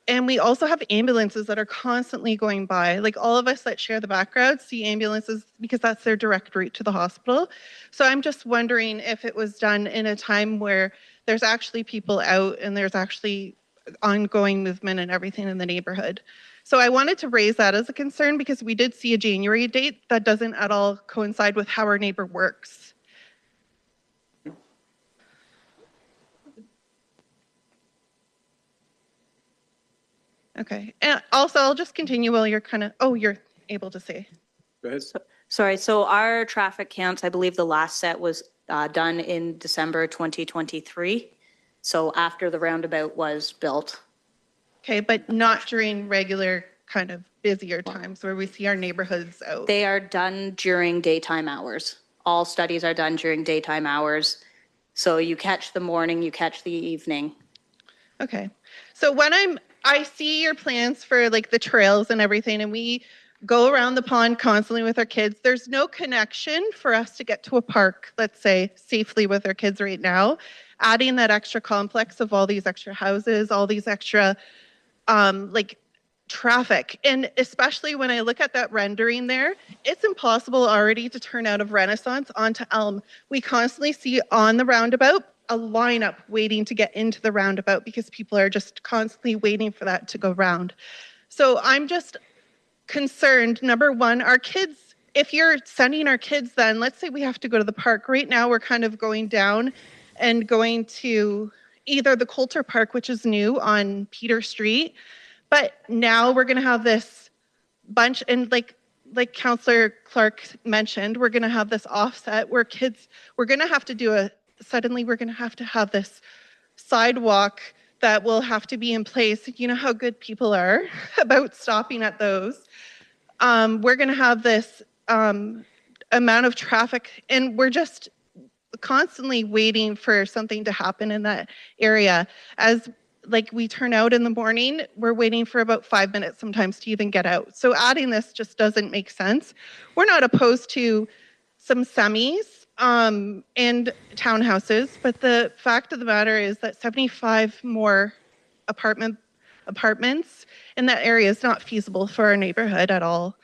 and we also have ambulances that are constantly going by. Like all of us that share the back roads see ambulances because that's their direct route to the hospital. So I'm just wondering if it was done in a time where there's actually people out and there's actually ongoing movement and everything in the neighborhood. So I wanted to raise that as a concern because we did see a January date that doesn't at all coincide with how our neighbor works. Okay, and also I'll just continue while you're you're able to say. Go ahead. Sorry, so our traffic counts, I believe the last set was done in December 2023. So after the roundabout was built. Okay, but not during regular kind of busier times where we see our neighborhoods out. They are done during daytime hours. All studies are done during daytime hours. So you catch the morning, you catch the evening. Okay, so when I see your plans for like the trails and everything, and we go around the pond constantly with our kids. There's no connection for us to get to a park, let's say, safely with our kids right now. Adding that extra complex of all these extra houses, all these extra like traffic. And especially when I look at that rendering there, it's impossible already to turn out of Renaissance onto Elm. We constantly see on the roundabout a lineup waiting to get into the roundabout because people are just constantly waiting for that to go round. So I'm just concerned, number one, our kids, if you're sending our kids then, let's say we have to go to the park. Right now we're kind of going down and going to either the Coulter Park, which is new on Peter Street, but now we're going to have this bunch, and like Councillor Clark mentioned, we're going to have this offset where kids, we're going to have to suddenly we're going to have this sidewalk that will have to be in place. You know how good people are about stopping at those. We're going to have this amount of traffic, and we're just constantly waiting for something to happen in that area. As like we turn out in the morning, we're waiting for about 5 minutes sometimes to even get out. So adding this just doesn't make sense. We're not opposed to some semis and townhouses, but the fact of the matter is that 75 more apartments in that area is not feasible for our neighborhood at all.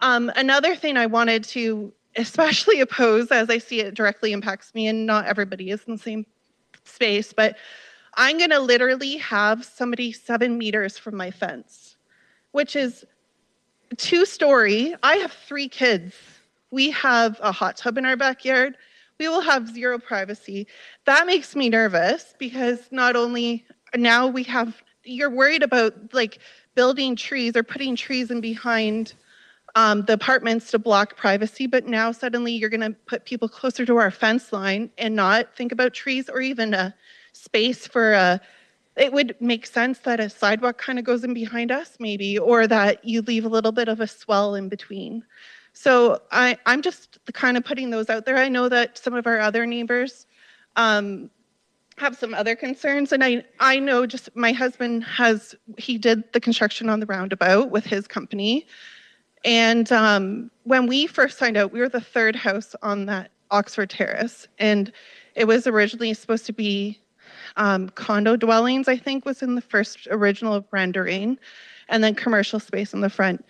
Another thing I wanted to especially oppose, as I see it directly impacts me, and not everybody is in the same space, but I'm going to literally have somebody 7 meters from my fence, which is 2-story. I have 3 kids. We have a hot tub in our backyard. We will have 0 privacy. That makes me nervous because not only now you're worried about like building trees or putting trees in behind the apartments to block privacy, but now suddenly you're going to put people closer to our fence line and not think about trees or even a space for a it would make sense that a sidewalk kind of goes in behind us maybe, or that you leave a little bit of a swell in between. So I'm just kind of putting those out there. I know that some of our other neighbors have some other concerns, and I know just my husband he did the construction on the roundabout with his company. And when we first signed out, we were the third house on that Oxford Terrace, and it was originally supposed to be condo dwellings, I think was in the first original rendering, and then commercial space in the front.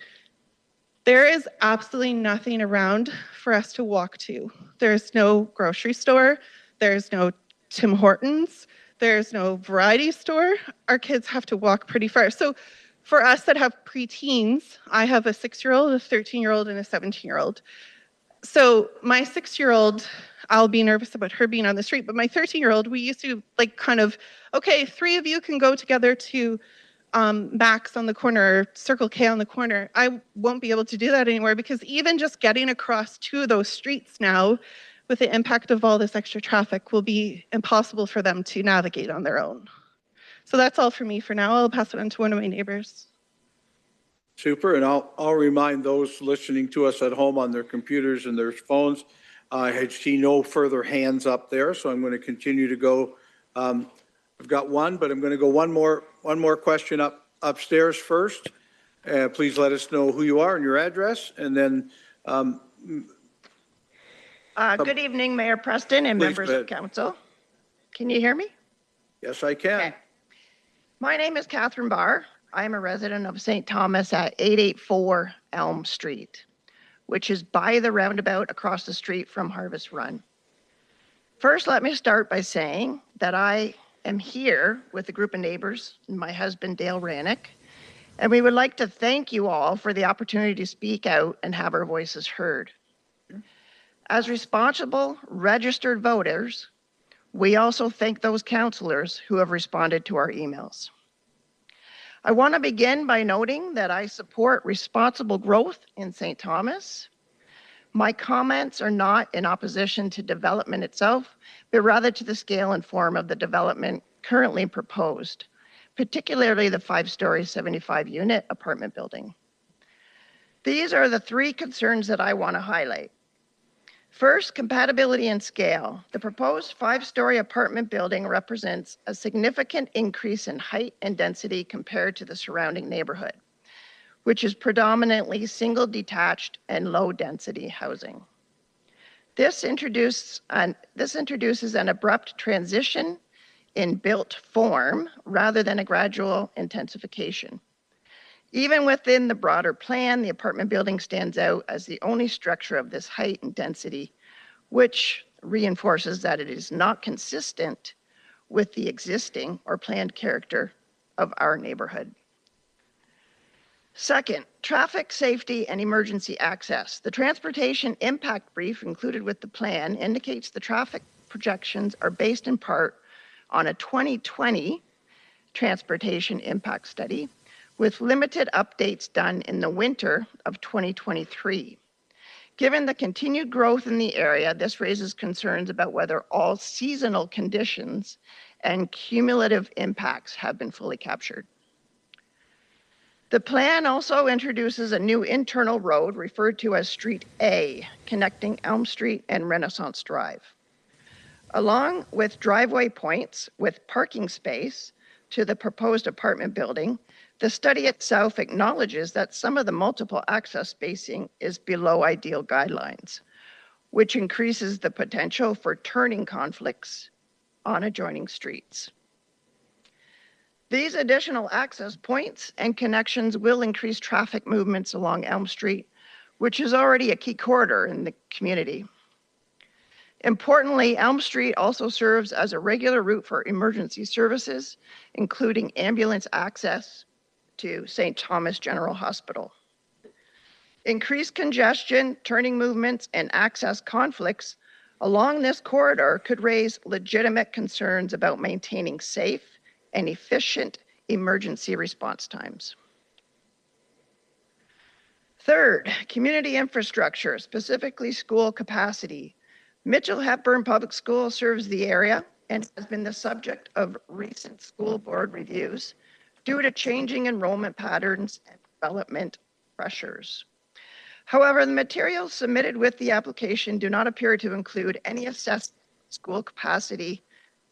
There is absolutely nothing around for us to walk to. There's no grocery store, there's no Tim Hortons, there's no variety store. Our kids have to walk pretty far. So for us that have preteens, I have a 6-year-old, a 13-year-old, and a 17-year-old. So my 6-year-old, I'll be nervous about her being on the street, but my 13-year-old, we used to like kind of, okay, 3 of you can go together to Max on the corner, or Circle K on the corner. I won't be able to do that anymore, because even just getting across 2 of those streets now, with the impact of all this extra traffic, will be impossible for them to navigate on their own. So that's all for me for now. I'll pass it on to one of my neighbors. Super, and I'll remind those listening to us at home on their computers and their phones, I see no further hands up there, so I'm going to continue to go. I've got one, but I'm going to go one more question upstairs first. Please let us know who you are and your address, and then. Good evening, Mayor Preston and members of council. Can you hear me? Yes, I can. Okay. My name is Catherine Barr. I am a resident of St. Thomas at 884 Elm Street, which is by the roundabout across the street from Harvest Run. First, let me start by saying that I am here with a group of neighbors and my husband, Dale Rannick, and we would like to thank you all for the opportunity to speak out and have our voices heard. As responsible, registered voters, we also thank those councillors who have responded to our emails. I want to begin by noting that I support responsible growth in St. Thomas. My comments are not in opposition to development itself, but rather to the scale and form of the development currently proposed, particularly the 5-story, 75-unit apartment building. These are the 3 concerns that I want to highlight. First, compatibility and scale. The proposed 5-story apartment building represents a significant increase in height and density compared to the surrounding neighborhood, which is predominantly single detached and low density housing. This introduces an abrupt transition in built form rather than a gradual intensification. Even within the broader plan, the apartment building stands out as the only structure of this height and density, which reinforces that it is not consistent with the existing or planned character of our neighborhood. Second, traffic safety and emergency access. The transportation impact brief included with the plan indicates the traffic projections are based in part on a 2020 transportation impact study, with limited updates done in the winter of 2023. Given the continued growth in the area, this raises concerns about whether all seasonal conditions and cumulative impacts have been fully captured. The plan also introduces a new internal road referred to as Street A, connecting Elm Street and Renaissance Drive. Along with driveway points with parking space to the proposed apartment building, the study itself acknowledges that some of the multiple access spacing is below ideal guidelines, which increases the potential for turning conflicts on adjoining streets. These additional access points and connections will increase traffic movements along Elm Street, which is already a key corridor in the community. Importantly, Elm Street also serves as a regular route for emergency services, including ambulance access to St. Thomas General Hospital. Increased congestion, turning movements, and access conflicts along this corridor could raise legitimate concerns about maintaining safe and efficient emergency response times. Third, community infrastructure, specifically school capacity. Mitchell Hepburn Public School serves the area and has been the subject of recent school board reviews due to changing enrollment patterns and development pressures. However, the materials submitted with the application do not appear to include any assessment of school capacity,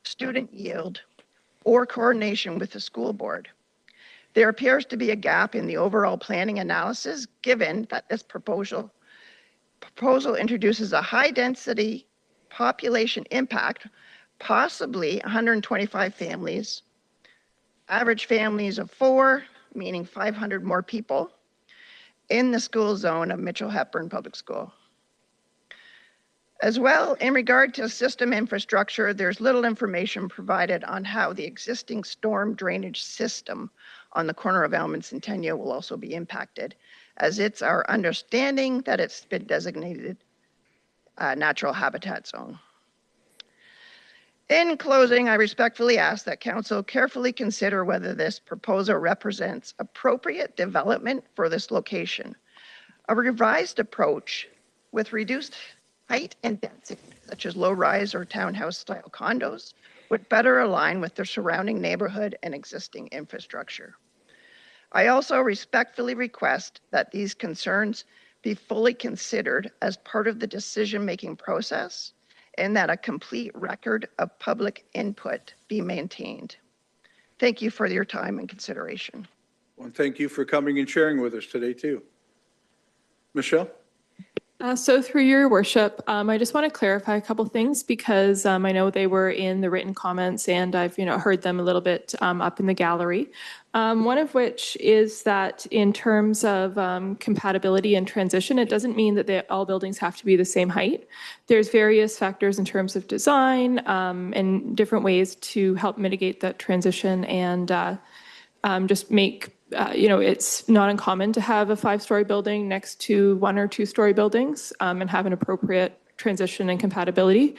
student yield, or coordination with the school board. There appears to be a gap in the overall planning analysis, given that this proposal introduces a high-density population impact, possibly 125 families, average families of 4, meaning 500 more people, in the school zone of Mitchell Hepburn Public School. As well, in regard to system infrastructure, there's little information provided on how the existing storm drainage system on the corner of Elm and Centennial will also be impacted, as it's our understanding that it's been designated a natural habitat zone. In closing, I respectfully ask that Council carefully consider whether this proposal represents appropriate development for this location. A revised approach with reduced height and density, such as low-rise or townhouse-style condos, would better align with their surrounding neighborhood and existing infrastructure. I also respectfully request that these concerns be fully considered as part of the decision-making process and that a complete record of public input be maintained. Thank you for your time and consideration. Well, thank you for coming and sharing with us today, too. Michelle? So through your worship, I just want to clarify a couple things because I know they were in the written comments and I've heard them a little bit up in the gallery. One of which is that in terms of compatibility and transition, it doesn't mean that all buildings have to be the same height. There's various factors in terms of design and different ways to help mitigate that transition and just make it's not uncommon to have a 5-story building next to 1 or 2-story buildings and have an appropriate transition and compatibility.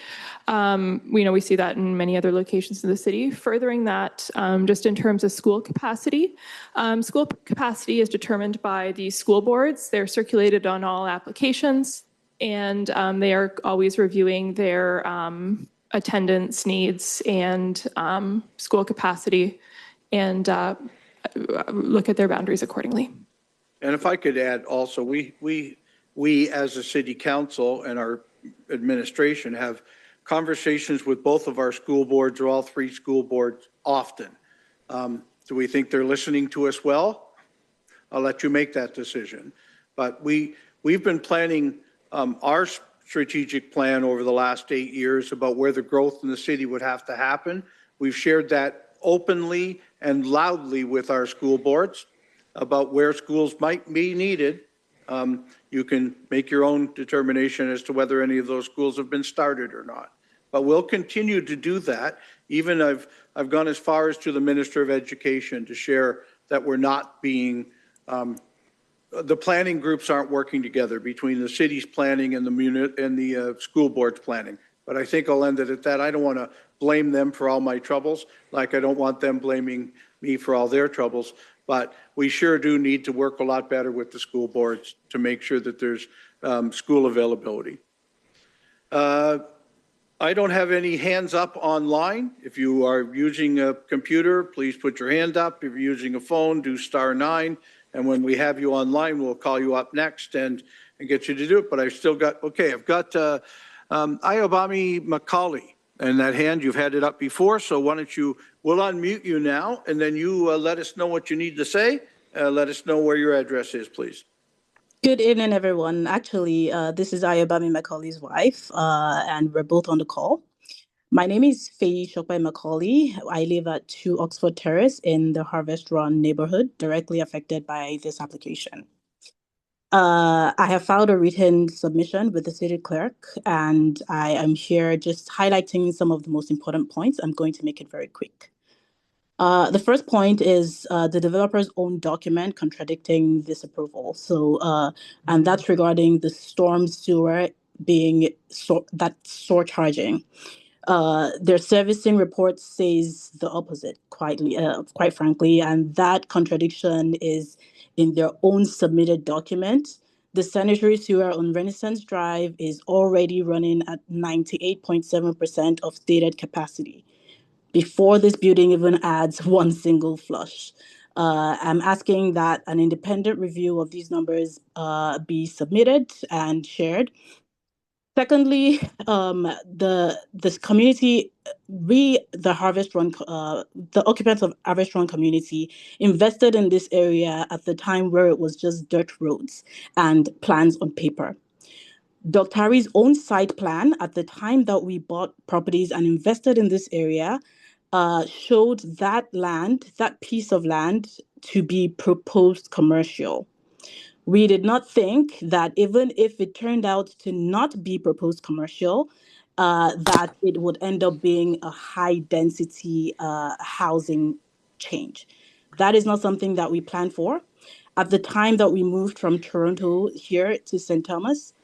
We see that in many other locations in the city. Furthering that, just in terms of school capacity is determined by the school boards. They're circulated on all applications, and they are always reviewing their attendance needs and school capacity and look at their boundaries accordingly. And if I could add also, we as a city council and our administration have conversations with both of our school boards or all 3 school boards often. Do we think they're listening to us well? I'll let you make that decision. But we've been planning our strategic plan over the last 8 years about where the growth in the city would have to happen. We've shared that openly and loudly with our school boards about where schools might be needed. You can make your own determination as to whether any of those schools have been started or not. But we'll continue to do that. Even I've gone as far as to the Minister of Education to share that we're not being, the planning groups aren't working together between the city's planning and the school board's planning. But I think I'll end it at that. I don't want to blame them for all my troubles, like I don't want them blaming me for all their troubles. But we sure do need to work a lot better with the school boards to make sure that there's school availability. I don't have any hands up online. If you are using a computer, please put your hand up. If you're using a phone, do *9. And when we have you online, we'll call you up next and get you to do it. But I've still got, okay, I've got Ayobami Macaulay. And that hand, you've had it up before, so why don't we'll unmute you now, and then you let us know what you need to say. Let us know where your address is, please. Good evening, everyone. Actually, this is Ayobami Macaulay's wife, and we're both on the call. My name is Faye Shokbai Macaulay. I live at 2 Oxford Terrace in the Harvest Run neighborhood, directly affected by this application. I have filed a written submission with the city clerk, and I am here just highlighting some of the most important points. I'm going to make it very quick. The first point is the developer's own document contradicting this approval. And that's regarding the storm sewer being surcharging. Their servicing report says the opposite, quite frankly, and that contradiction is in their own submitted document The sanitary sewer on Renaissance Drive is already running at 98.7% of stated capacity before this building even adds one single flush. I'm asking that an independent review of these numbers be submitted and shared. Secondly, this community, the the occupants of Harvest Run community invested in this area at the time where it was just dirt roads and plans on paper. Dr. Harry's own site plan at the time that we bought properties and invested in this area showed that land, that piece of land, to be proposed commercial. We did not think that even if it turned out to not be proposed commercial, that it would end up being a high density housing change. That is not something that we planned for. At the time that we moved from Toronto here to St. Thomas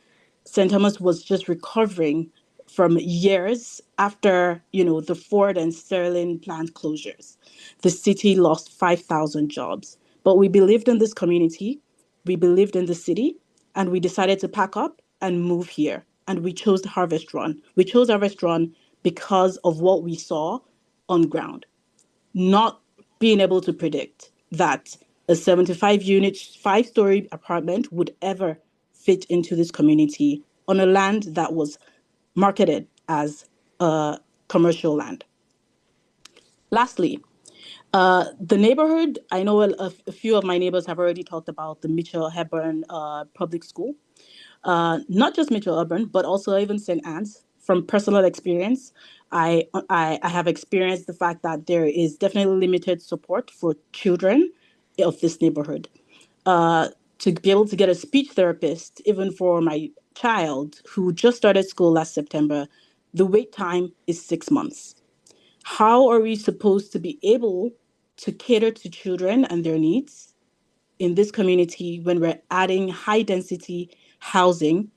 was just recovering from years after, the Ford and Sterling plant closures. The city lost 5,000 jobs. But we believed in this community, we believed in the city, and we decided to pack up and move here. And we chose Harvest Run. We chose Harvest Run because of what we saw on ground, not being able to predict that a 75-unit, 5-story apartment would ever fit into this community on a land that was marketed as commercial land. Lastly, the neighborhood, I know a few of my neighbors have already talked about the Mitchell Hepburn Public School. Not just Mitchell Hepburn, but also even St. Anne's. From personal experience, I have experienced the fact that there is definitely limited support for children of this neighborhood. To be able to get a speech therapist, even for my child who just started school last September, the wait time is 6 months. How are we supposed to be able to cater to children and their needs in this community when we're adding high density housing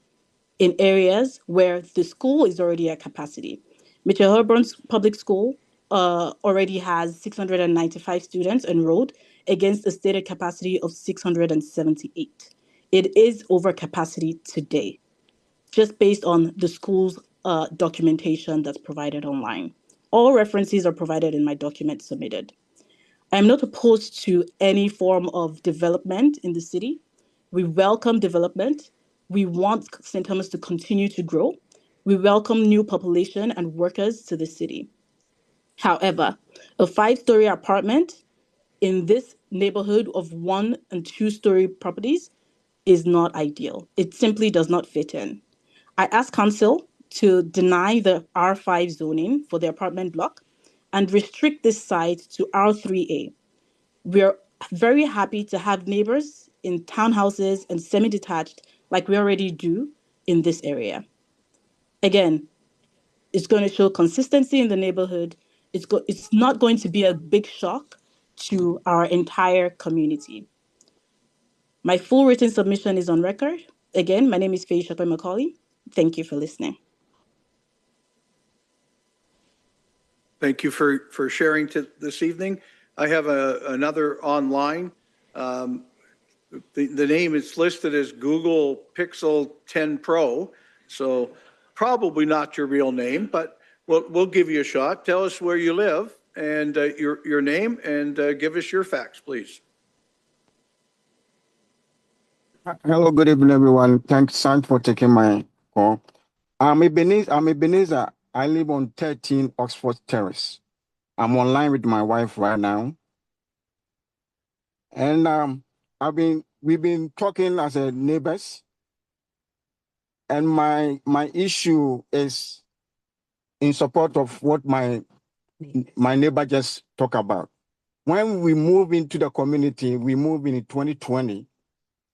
in areas where the school is already at capacity? Mitchell Hepburn's public school already has 695 students enrolled against a stated capacity of 678. It is over capacity today, just based on the school's documentation that's provided online. All references are provided in my document submitted. I'm not opposed to any form of development in the city. We welcome development. We want St. Thomas to continue to grow. We welcome new population and workers to the city. However, a 5-story apartment in this neighborhood of 1- and 2-story properties is not ideal. It simply does not fit in. I asked council to deny the R5 zoning for the apartment block and restrict this site to R3A. We're very happy to have neighbors in townhouses and semi-detached like we already do in this area. Again, it's going to show consistency in the neighborhood. It's not going to be a big shock to our entire community. My full written submission is on record. Again, my name is Faye Shokwe Macaulay. Thank you for listening. Thank you for sharing this evening. I have another online. The name is listed as Google Pixel 10 Pro, so probably not your real name, but we'll give you a shot. Tell us where you live and your name, and give us your facts, please. Hello, good evening, everyone. Thanks for taking my call. I'm Ebenezer. I live on 13 Oxford Terrace. I'm online with my wife right now. And we've been talking as neighbors. And my issue is in support of what my neighbor just talked about. When we move into the community, we moved in 2020.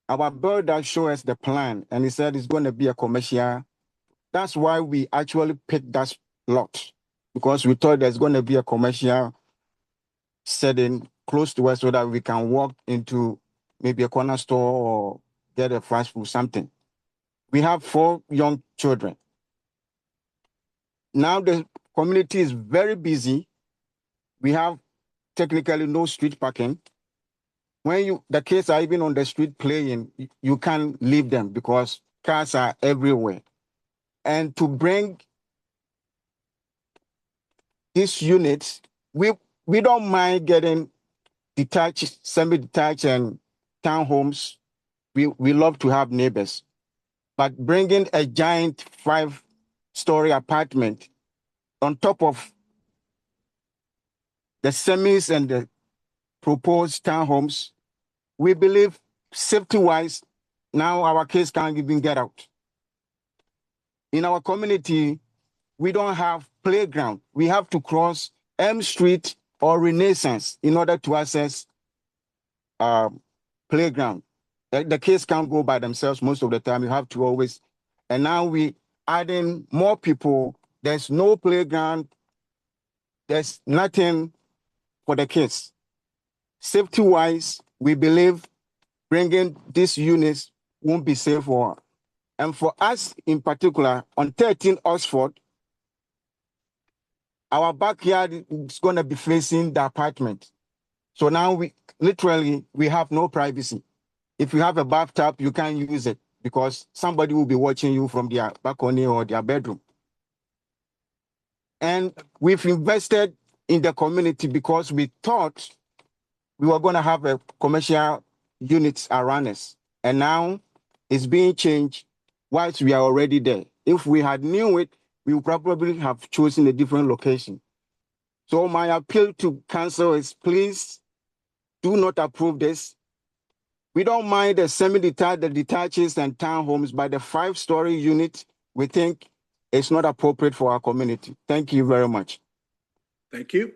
Our builder showed us the plan, and he said it's going to be a commercial. That's why we actually picked that lot, because we thought there's going to be a commercial setting close to us so that we can walk into maybe a corner store or get a fast food, something. We have 4 young children. Now the community is very busy. We have technically no street parking. when the kids are even on the street playing, you can't leave them because cars are everywhere. And to bring these units, we don't mind getting detached, semi-detached and townhomes. We love to have neighbors, but bringing a giant 5-story apartment on top of the semis and the proposed townhomes, we believe safety-wise, now our kids can't even get out. In our community, we don't have playground. We have to cross M Street or Renaissance in order to access playground. The kids can't go by themselves most of the time. You have to always, and now we adding more people. There's no playground. There's nothing for the kids. Safety-wise, we believe bringing these units won't be safe for. And for us in particular, on 13 Oxford, our backyard is going to be facing the apartment. So now we have no privacy. If you have a bathtub, you can't use it because somebody will be watching you from their balcony or their bedroom. And we've invested in the community because we thought we were going to have a commercial units around us. And now it's being changed whilst we are already there. If we had knew it, we would probably have chosen a different location. So my appeal to council is please do not approve this. We don't mind the semi-detached, the detaches and townhomes, but the 5-story unit, we think it's not appropriate for our community. Thank you very much. Thank you.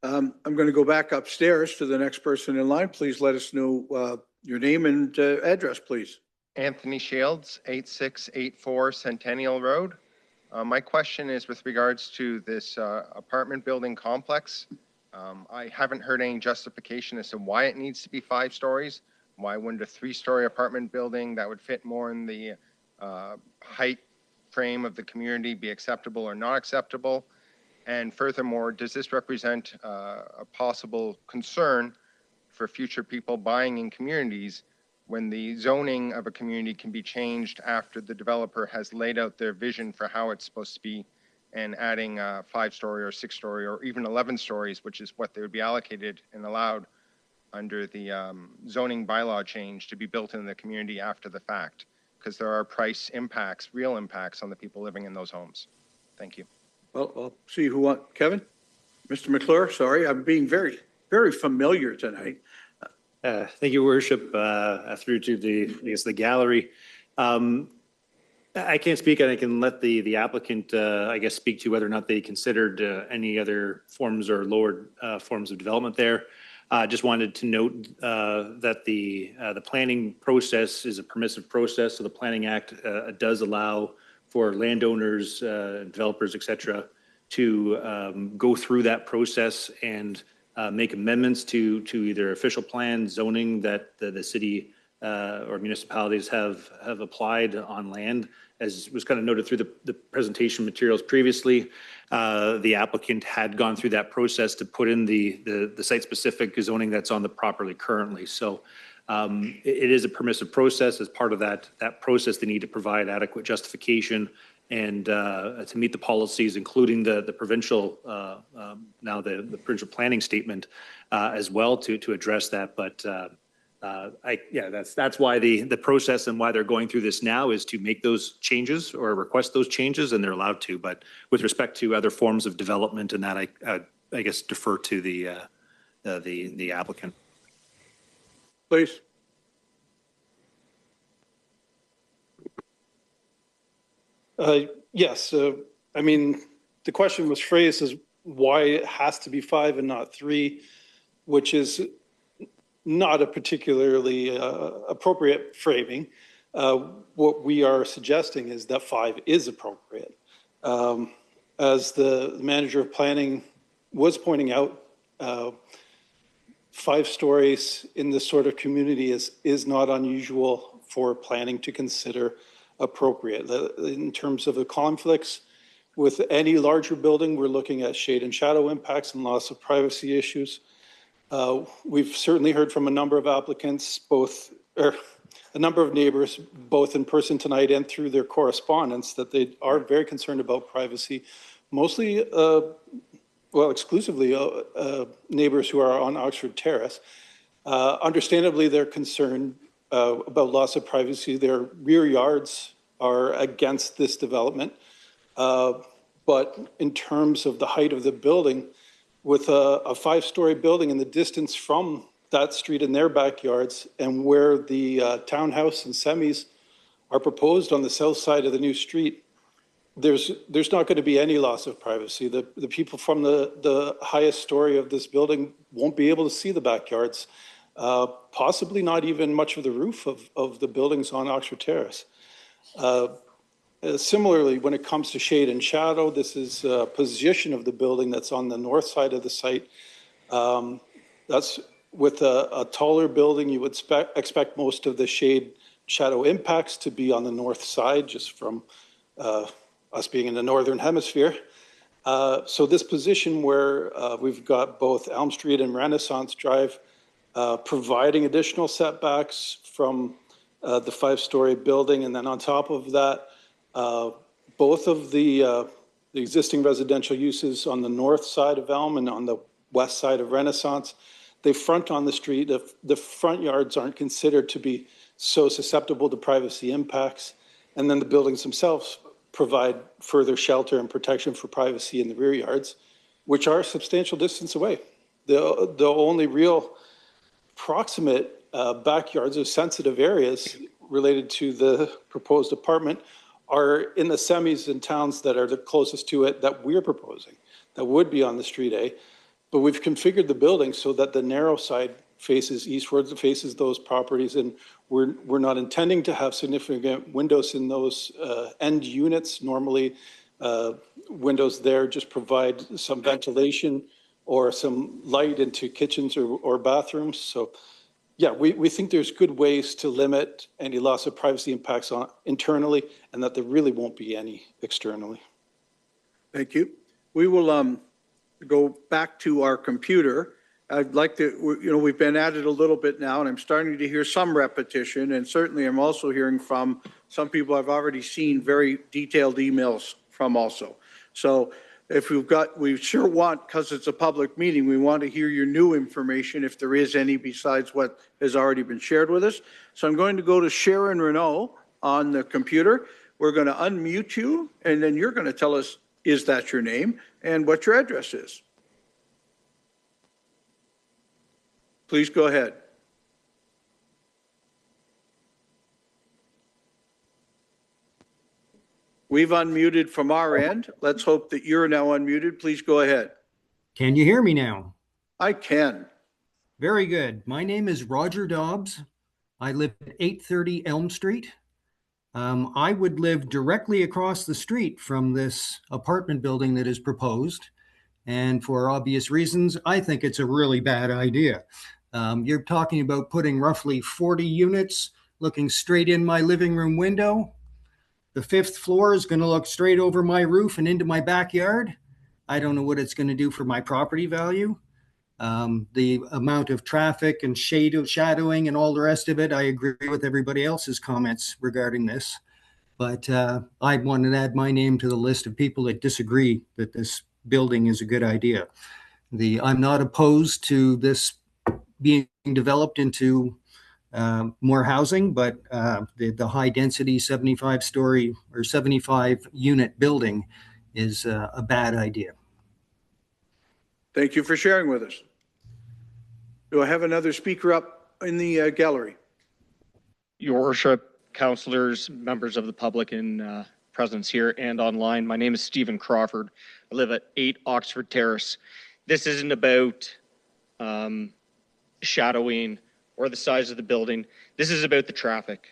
I'm going to go back upstairs to the next person in line. Please let us know your name and address, please. Anthony Shields, 8684 Centennial Road. My question is with regards to this apartment building complex. I haven't heard any justification as to why it needs to be 5 stories. Why wouldn't a 3-story apartment building that would fit more in the height frame of the community be acceptable or not acceptable? And furthermore, does this represent a possible concern for future people buying in communities when the zoning of a community can be changed after the developer has laid out their vision for how it's supposed to be and adding a 5-story or 6-story or even 11 stories, which is what they would be allocated and allowed under the zoning bylaw change to be built in the community after the fact, because there are price impacts, real impacts on the people living in those homes. Thank you. Well, I'll see who wants. Kevin? Mr. McClure, sorry, I'm being very, very familiar tonight. Thank you, Worship. Through to the gallery. I can't speak, and I can let the applicant, speak to whether or not they considered any other forms or lowered forms of development there. Just wanted to note that the planning process is a permissive process. So the Planning Act does allow for landowners, developers, et cetera, to go through that process and make amendments to either official plan zoning that the city or municipalities have applied on land. As was kind of noted through the presentation materials previously, the applicant had gone through that process to put in the site-specific zoning that's on the property currently. So it is a permissive process. As part of that process, they need to provide adequate justification and to meet the policies, including the provincial, now the provincial planning statement as well to address that. But that's why the process and why they're going through this now is to make those changes or request those changes, and they're allowed to. But with respect to other forms of development and that, I guess defer to the applicant. Please. Yes. I mean, the question was phrased as why it has to be 5 and not 3, which is not a particularly appropriate framing. What we are suggesting is that 5 is appropriate. As the manager of planning was pointing out, 5 stories in this sort of community is not unusual for planning to consider appropriate. In terms of the conflicts with any larger building, we're looking at shade and shadow impacts and loss of privacy issues. We've certainly heard from a number of applicants, a number of neighbors, both in person tonight and through their correspondence, that they are very concerned about privacy, mostly, exclusively neighbors who are on Oxford Terrace. Understandably, they're concerned about loss of privacy. Their rear yards are against this development. But in terms of the height of the building, with a 5-story building in the distance from that street in their backyards, and where the townhouse and semis are proposed on the south side of the new street, there's not going to be any loss of privacy. The people from the highest story of this building won't be able to see the backyards, possibly not even much of the roof of the buildings on Oxford Terrace. Similarly, when it comes to shade and shadow, this is a position of the building that's on the north side of the site. That's with a taller building, you would expect most of the shade shadow impacts to be on the north side, just from us being in the northern hemisphere. So this position where we've got both Elm Street and Renaissance Drive providing additional setbacks from the 5-story building, and then on top of that, both of the existing residential uses on the north side of Elm and on the west side of Renaissance, they front on the street. The front yards aren't considered to be so susceptible to privacy impacts. And then the buildings themselves provide further shelter and protection for privacy in the rear yards, which are a substantial distance away. The only real proximate backyards or sensitive areas related to the proposed apartment are in the semis and towns that are the closest to it that we're proposing, that would be on the Street A. But we've configured the building so that the narrow side faces eastwards, faces those properties, and we're not intending to have significant windows in those end units. Normally, windows there just provide some ventilation or some light into kitchens or bathrooms. So yeah, we think there's good ways to limit any loss of privacy impacts on internally, and that there really won't be any externally. Thank you. We will go back to our computer. I'd like to, we've been at it a little bit now, and I'm starting to hear some repetition, and certainly I'm also hearing from some people I've already seen very detailed emails from also. So if we sure want, because it's a public meeting, we want to hear your new information if there is any besides what has already been shared with us. So I'm going to go to Sharon Renault on the computer. We're going to unmute you, and then you're going to tell us, is that your name and what your address is? Please go ahead. We've unmuted from our end. Let's hope that you're now unmuted. Please go ahead. Can you hear me now? I can. Very good. My name is Roger Dobbs. I live at 830 Elm Street. I would live directly across the street from this apartment building that is proposed. And for obvious reasons, I think it's a really bad idea. You're talking about putting roughly 40 units looking straight in my living room window. The 5th floor is going to look straight over my roof and into my backyard. I don't know what it's going to do for my property value. The amount of traffic and shadowing and all the rest of it, I agree with everybody else's comments regarding this. But I wanted to add my name to the list of people that disagree that this building is a good idea. I'm not opposed to this being developed into more housing, but the high density 75-story or 75-unit building is a bad idea. Thank you for sharing with us. Do I have another speaker up in the gallery? Your Worship, councillors, members of the public in presence here and online. My name is Stephen Crawford. I live at 8 Oxford Terrace. This isn't about shadowing or the size of the building. This is about the traffic,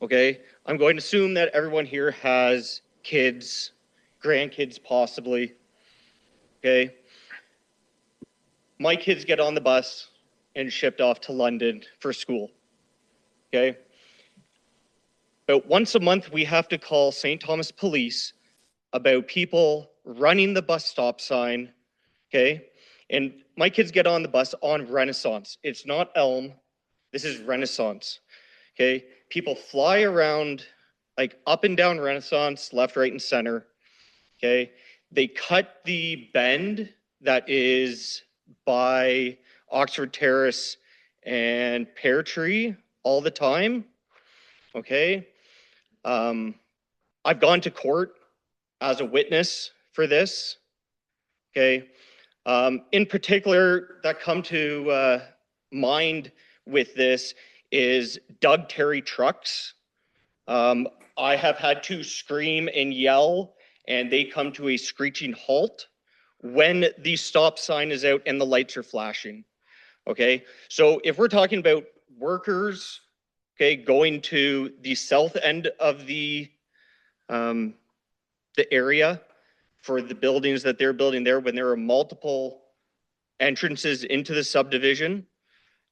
okay? I'm going to assume that everyone here has kids, grandkids possibly, okay? My kids get on the bus and shipped off to London for school, okay? About once a month, we have to call St. Thomas Police about people running the bus stop sign, okay? And my kids get on the bus on Renaissance. It's not Elm. This is Renaissance. Okay. People fly around like up and down Renaissance, left, right, and center. Okay. They cut the bend that is by Oxford Terrace and Pear Tree all the time. Okay. I've gone to court as a witness for this. Okay. In particular, that come to mind with this is Doug Terry trucks. I have had to scream and yell, and they come to a screeching halt when the stop sign is out and the lights are flashing. Okay, so if we're talking about workers, okay, going to the south end of the area for the buildings that they're building there, when there are multiple entrances into the subdivision,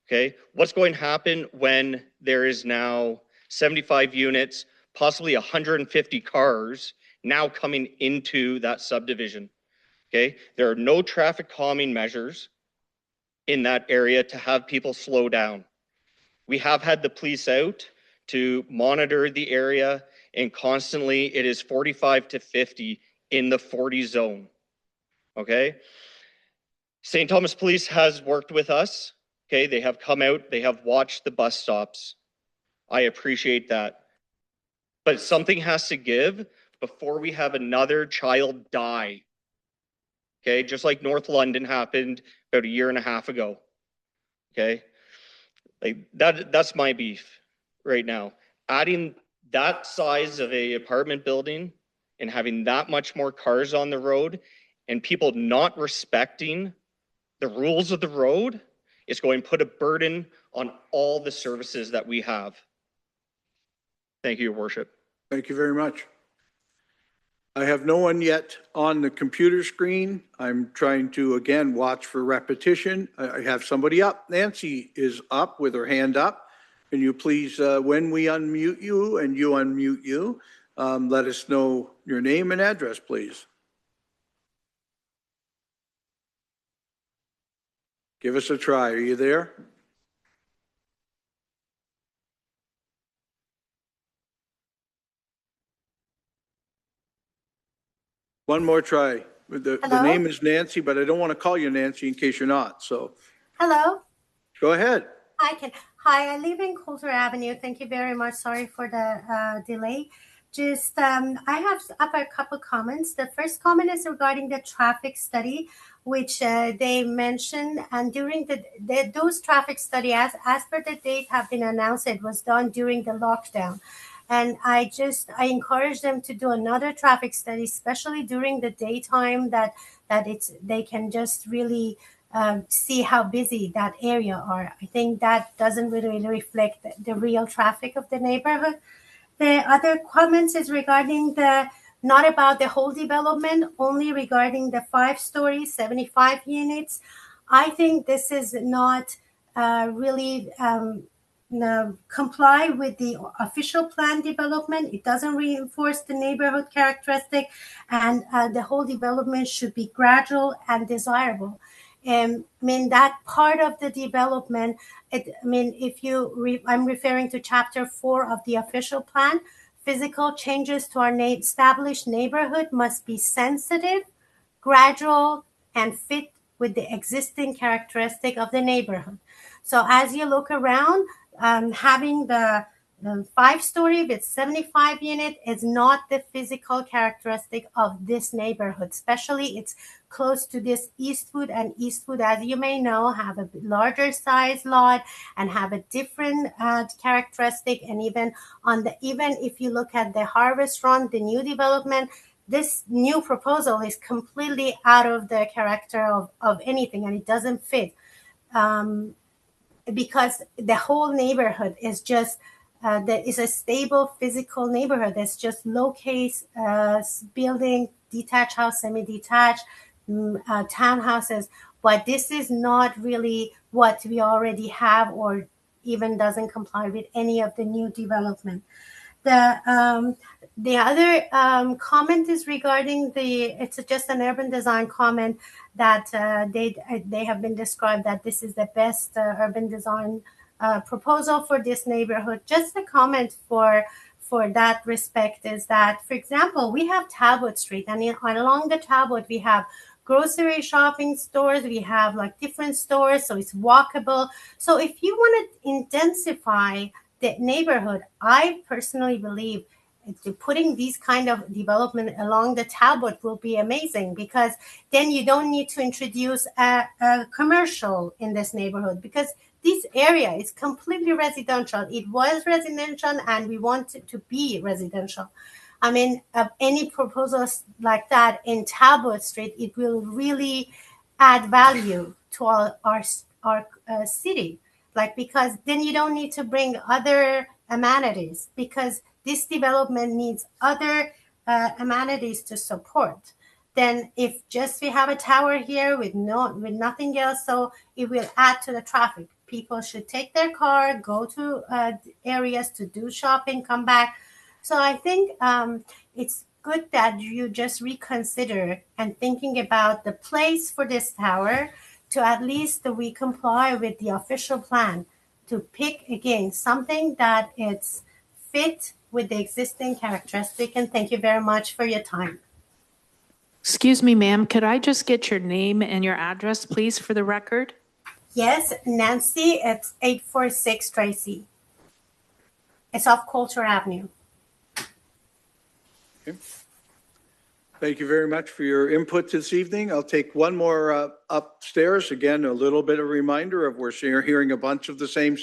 okay, what's going to happen when there is now 75 units, possibly 150 cars now coming into that subdivision? Okay, there are no traffic calming measures in that area to have people slow down. We have had the police out to monitor the area, and constantly it is 45 to 50 in the 40 zone. Okay, St. Thomas Police has worked with us. Okay, they have come out, they have watched the bus stops. I appreciate that. But something has to give before we have another child die. Okay, just like North London happened about 1.5 years ago. Okay, like that's my beef right now. Adding that size of a apartment building and having that much more cars on the road and people not respecting the rules of the road is going to put a burden on all the services that we have. Thank you, Your Worship. Thank you very much. I have no one yet on the computer screen. I'm trying to, again, watch for repetition. I have somebody up. Nancy is up with her hand up. Can you please, when we unmute you and you unmute you, let us know your name and address, please. Give us a try. Are you there? One more try. The name is Nancy, but I don't want to call you Nancy in case you're not. So Hello. go ahead. Hi, I live in Coulter Avenue. Thank you very much. Sorry for the delay. Just I have up a couple comments. The first comment is regarding the traffic study, which they mentioned, and during those traffic study, as per the date have been announced, it was done during the lockdown. And I encourage them to do another traffic study, especially during the daytime, that they can just really see how busy that area are. I think that doesn't really reflect the real traffic of the neighborhood. The other comments is regarding not about the whole development, only regarding the 5-story, 75 units. I think this is not really comply with the official plan development. It doesn't reinforce the neighborhood characteristic, and the whole development should be gradual and desirable. I mean, that part of the development, I'm referring to chapter 4 of the official plan. Physical changes to our established neighborhood must be sensitive, gradual, and fit with the existing characteristic of the neighborhood. So as you look around, having the 5-story with 75 unit is not the physical characteristic of this neighborhood. Especially it's close to this Eastwood, and Eastwood, as you may know, have a larger size lot and have a different characteristic. And even if you look at the Harvest Run, the new development, this new proposal is completely out of the character of anything, and it doesn't fit. Because the whole neighborhood is just there is a stable physical neighborhood. It's just low case building, detached house, semi-detached, townhouses. But this is not really what we already have, or even doesn't comply with any of the new development. The other comment is regarding it's just an urban design comment that they have been described that this is the best urban design proposal for this neighborhood. Just a comment for that respect is that, for example, we have Talbot Street, and along the Talbot we have grocery shopping stores, we have like different stores, so it's walkable. So if you want to intensify the neighborhood, I personally believe putting these kind of development along the Talbot will be amazing, because then you don't need to introduce a commercial in this neighborhood, because this area is completely residential. It was residential and we want it to be residential. I mean, any proposals like that in Talbot Street, it will really add value to our city. Like, because then you don't need to bring other amenities, because this development needs other amenities to support. Then if just we have a tower here with nothing else, so it will add to the traffic. People should take their car, go to areas to do shopping, come back. So I think it's good that you just reconsider and thinking about the place for this tower, to at least we comply with the official plan, to pick again something that it's fit with the existing characteristic. And thank you very much for your time. Excuse me, ma'am, could I just get your name and your address, please, for the record? Yes, Nancy, it's 846 Tracy. It's off Coulter Avenue. Okay. Thank you very much for your input this evening. I'll take one more upstairs. Again, a little bit of reminder of we're hearing a bunch of the same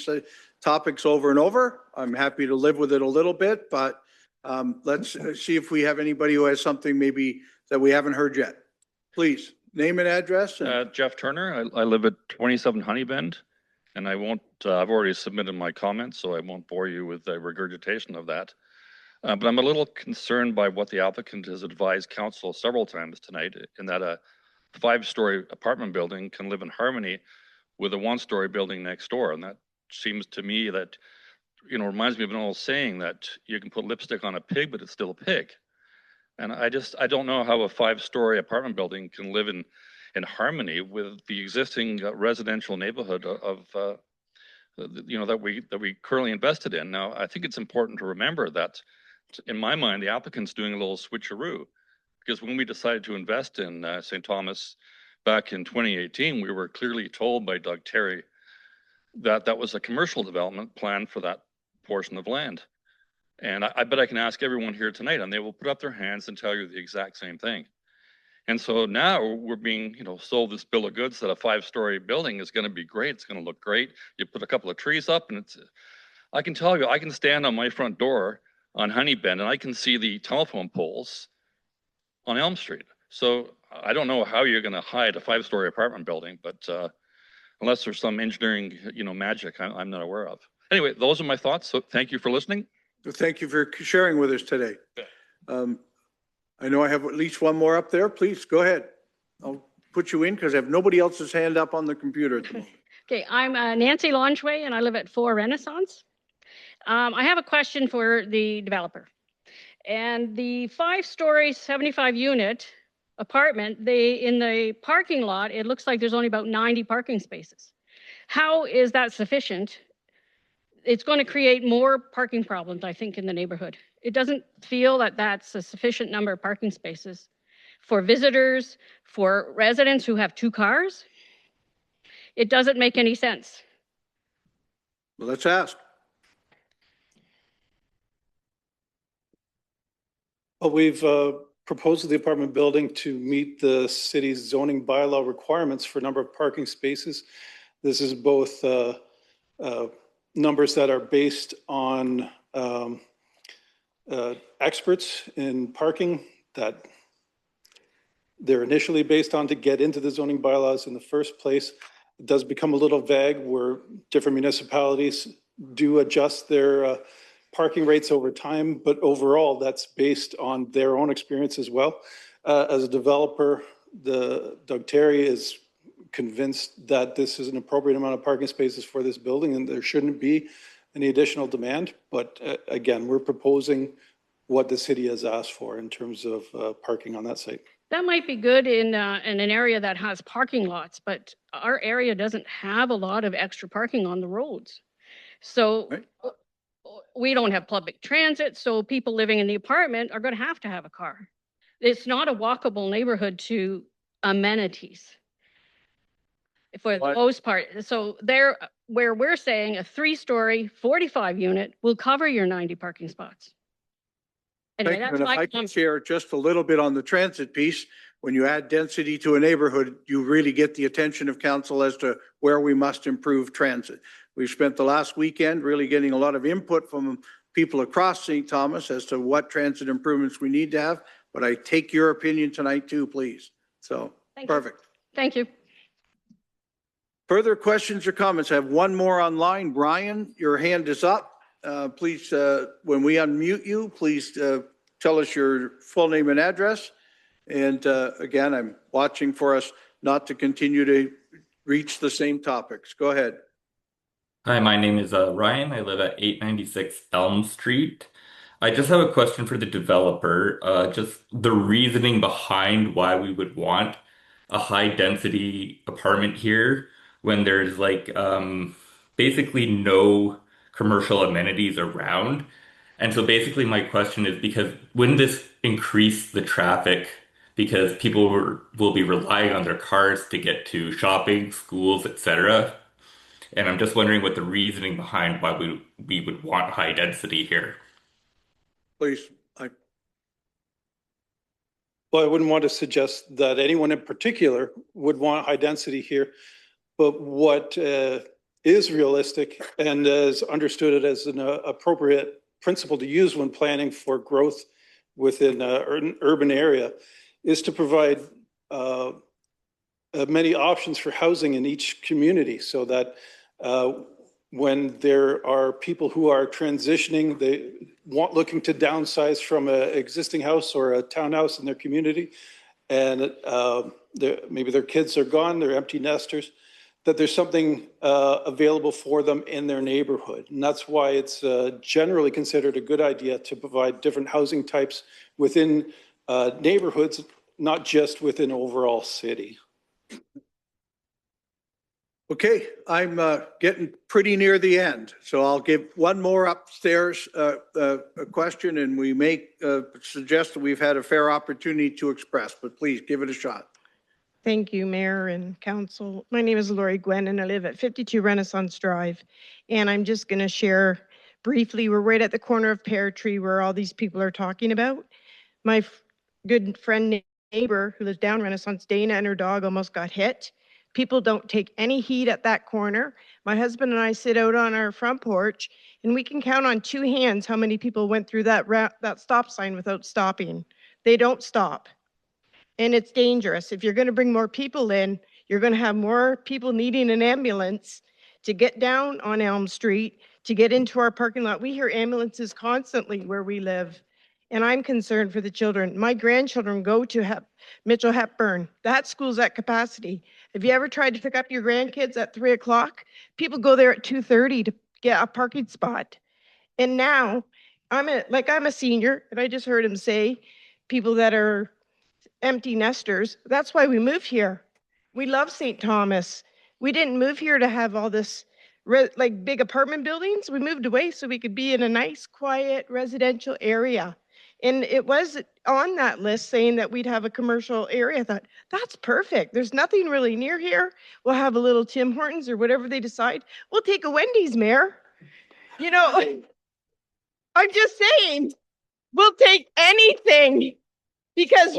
topics over and over. I'm happy to live with it a little bit, but let's see if we have anybody who has something maybe that we haven't heard yet. Please, name and address. Jeff Turner. I live at 27 Honeybend, and I won't, I've already submitted my comments, so I won't bore you with a regurgitation of that. But I'm a little concerned by what the applicant has advised council several times tonight, in that a 5-story apartment building can live in harmony with a 1-story building next door. And that seems to me that, reminds me of an old saying that you can put lipstick on a pig, but it's still a pig. And I don't know how a 5-story apartment building can live in harmony with the existing residential neighborhood of, that we currently invested in. Now, I think it's important to remember that, in my mind, the applicant's doing a little switcheroo, because when we decided to invest in St. Thomas back in 2018, we were clearly told by Doug Terry that that was a commercial development plan for that portion of land. And I bet I can ask everyone here tonight, and they will put up their hands and tell you the exact same thing. And so now we're being, sold this bill of goods that a 5-story building is going to be great. It's going to look great. You put a couple of trees up, and I can tell you, I can stand on my front door on Honeybend, and I can see the telephone poles on Elm Street. So I don't know how you're going to hide a 5-story apartment building, but unless there's some engineering, magic I'm not aware of. Anyway, those are my thoughts. So thank you for listening. Thank you for sharing with us today. I know I have at least one more up there. Please go ahead. I'll put you in because I have nobody else's hand up on the computer at the moment. Okay, I'm Nancy Longeway, and I live at 4 Renaissance. I have a question for the developer. And the 5-story, 75-unit apartment, in the parking lot, it looks like there's only about 90 parking spaces. How is that sufficient? It's going to create more parking problems, I think, in the neighborhood. It doesn't feel that that's a sufficient number of parking spaces for visitors, for residents who have 2 cars. It doesn't make any sense. Well, let's ask. Well, we've proposed the apartment building to meet the city's zoning bylaw requirements for number of parking spaces. This is both numbers that are based on experts in parking that they're initially based on to get into the zoning bylaws in the first place. It does become a little vague where different municipalities do adjust their parking rates over time, but overall that's based on their own experience as well. As a developer, Doug Terry is convinced that this is an appropriate amount of parking spaces for this building and there shouldn't be any additional demand. But again, we're proposing what the city has asked for in terms of parking on that site. That might be good in an area that has parking lots, but our area doesn't have a lot of extra parking on the roads. So we don't have public transit, so people living in the apartment are going to have a car. It's not a walkable neighborhood to amenities for the most part. So there, where we're saying a 3-story, 45 unit will cover your 90 parking spots. Anyway, Thank you. that's And if my I can share just a little bit on the transit piece, when you add density to a neighborhood, you really get the attention of council as to where we must improve transit. We've spent the last weekend really getting a lot of input from people across St. Thomas as to what transit improvements we need to have, but I take your opinion tonight too, please. So, perfect. Thank you. Further questions or comments? I have one more online. Brian, your hand is up. Please, when we unmute you, please tell us your full name and address. And again, I'm watching for us not to continue to reach the same topics. Go ahead. Hi, my name is Ryan. I live at 896 Elm Street. I just have a question for the developer. Just the reasoning behind why we would want a high density apartment here when there's like basically no commercial amenities around. And so basically my question is, because wouldn't this increase the traffic because people will be relying on their cars to get to shopping, schools, etc. And I'm just wondering what the reasoning behind why we would want high density here. Please. Well, I wouldn't want to suggest that anyone in particular would want high density here, but what is realistic and is understood as an appropriate principle to use when planning for growth within an urban area is to provide many options for housing in each community, so that when there are people who are transitioning, looking to downsize from an existing house or a townhouse in their community, and maybe their kids are gone, they're empty nesters, that there's something available for them in their neighborhood. And that's why it's generally considered a good idea to provide different housing types within neighborhoods, not just within overall city. Okay, I'm getting pretty near the end, so I'll give one more upstairs a question, and we may suggest that we've had a fair opportunity to express, but please give it a shot. Thank you, Mayor and Council. My name is Lori Gwen, and I live at 52 Renaissance Drive. And I'm just going to share briefly, we're right at the corner of Pear Tree where all these people are talking about. My good friend neighbor who lives down Renaissance, Dana, and her dog almost got hit. People don't take any heed at that corner. My husband and I sit out on our front porch, and we can count on 2 hands how many people went through that stop sign without stopping. They don't stop. And it's dangerous. If you're going to bring more people in, you're going to have more people needing an ambulance to get down on Elm Street, to get into our parking lot. We hear ambulances constantly where we live. And I'm concerned for the children. My grandchildren go to Mitchell Hepburn. That school's at capacity. Have you ever tried to pick up your grandkids at 3 o'clock? People go there at 2:30 to get a parking spot. And now I'm a senior, and I just heard him say people that are empty nesters. That's why we moved here. We love St. Thomas. We didn't move here to have all this like big apartment buildings. We moved away so we could be in a nice, quiet residential area. And it was on that list saying that we'd have a commercial area. I thought, that's perfect. There's nothing really near here. We'll have a little Tim Hortons or whatever they decide. We'll take a Wendy's, Mayor. You know, I'm just saying, we'll take anything because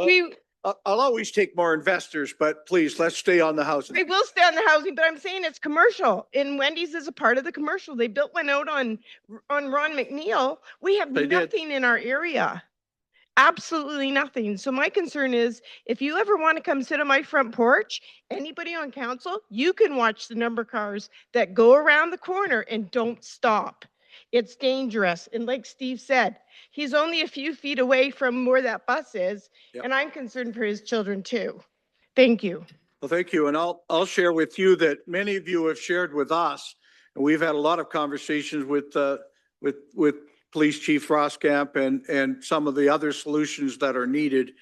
I'll always take more investors, but please, let's stay on the housing. We will stay on the housing, but I'm saying it's commercial. And Wendy's is a part of the commercial. They built one out on Ron McNeil. We have nothing in our area. Absolutely nothing. So my concern is, if you ever want to come sit on my front porch, anybody on council, you can watch the number of cars that go around the corner and don't stop. It's dangerous. And like Steve said, he's only a few feet away from where that bus is. Yep. And I'm concerned for his children too. Thank you. Well, thank you. And I'll share with you that many of you have shared with us, And we've had a lot of conversations with Police Chief Roskamp and some of the other solutions that are needed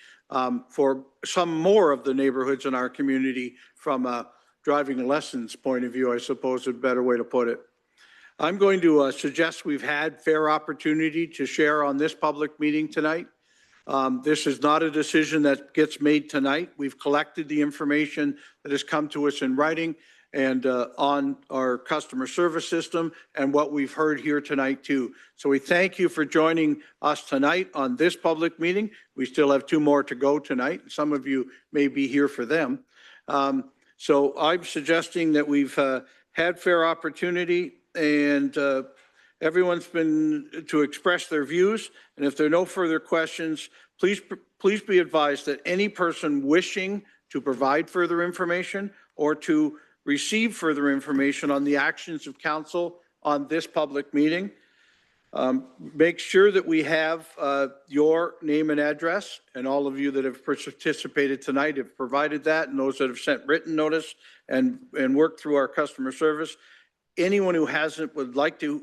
for some more of the neighborhoods in our community from a driving lessons point of view, I suppose is a better way to put it. I'm going to suggest we've had fair opportunity to share on this public meeting tonight. This is not a decision that gets made tonight. We've collected the information that has come to us in writing and on our customer service system and what we've heard here tonight too. So we thank you for joining us tonight on this public meeting. We still have 2 more to go tonight. Some of you may be here for them. So I'm suggesting that we've had fair opportunity and everyone's been to express their views. And if there are no further questions, please be advised that any person wishing to provide further information or to receive further information on the actions of council on this public meeting, make sure that we have your name and address, and all of you that have participated tonight have provided that, and those that have sent written notice and worked through our customer service. Anyone who hasn't would like to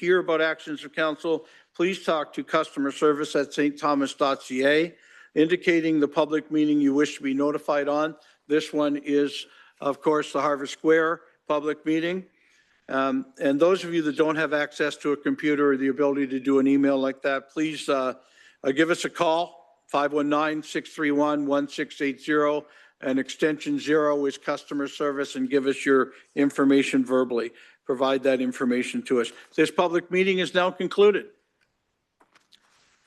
hear about actions of council, please talk to customer service at stthomas.ca, indicating the public meeting you wish to be notified on. This one is, of course, the Harvest Square public meeting. And those of you that don't have access to a computer or the ability to do an email like that, please give us a call, 519-631-1680, and extension 0 is customer service, and give us your information verbally. Provide that information to us. This public meeting is now concluded.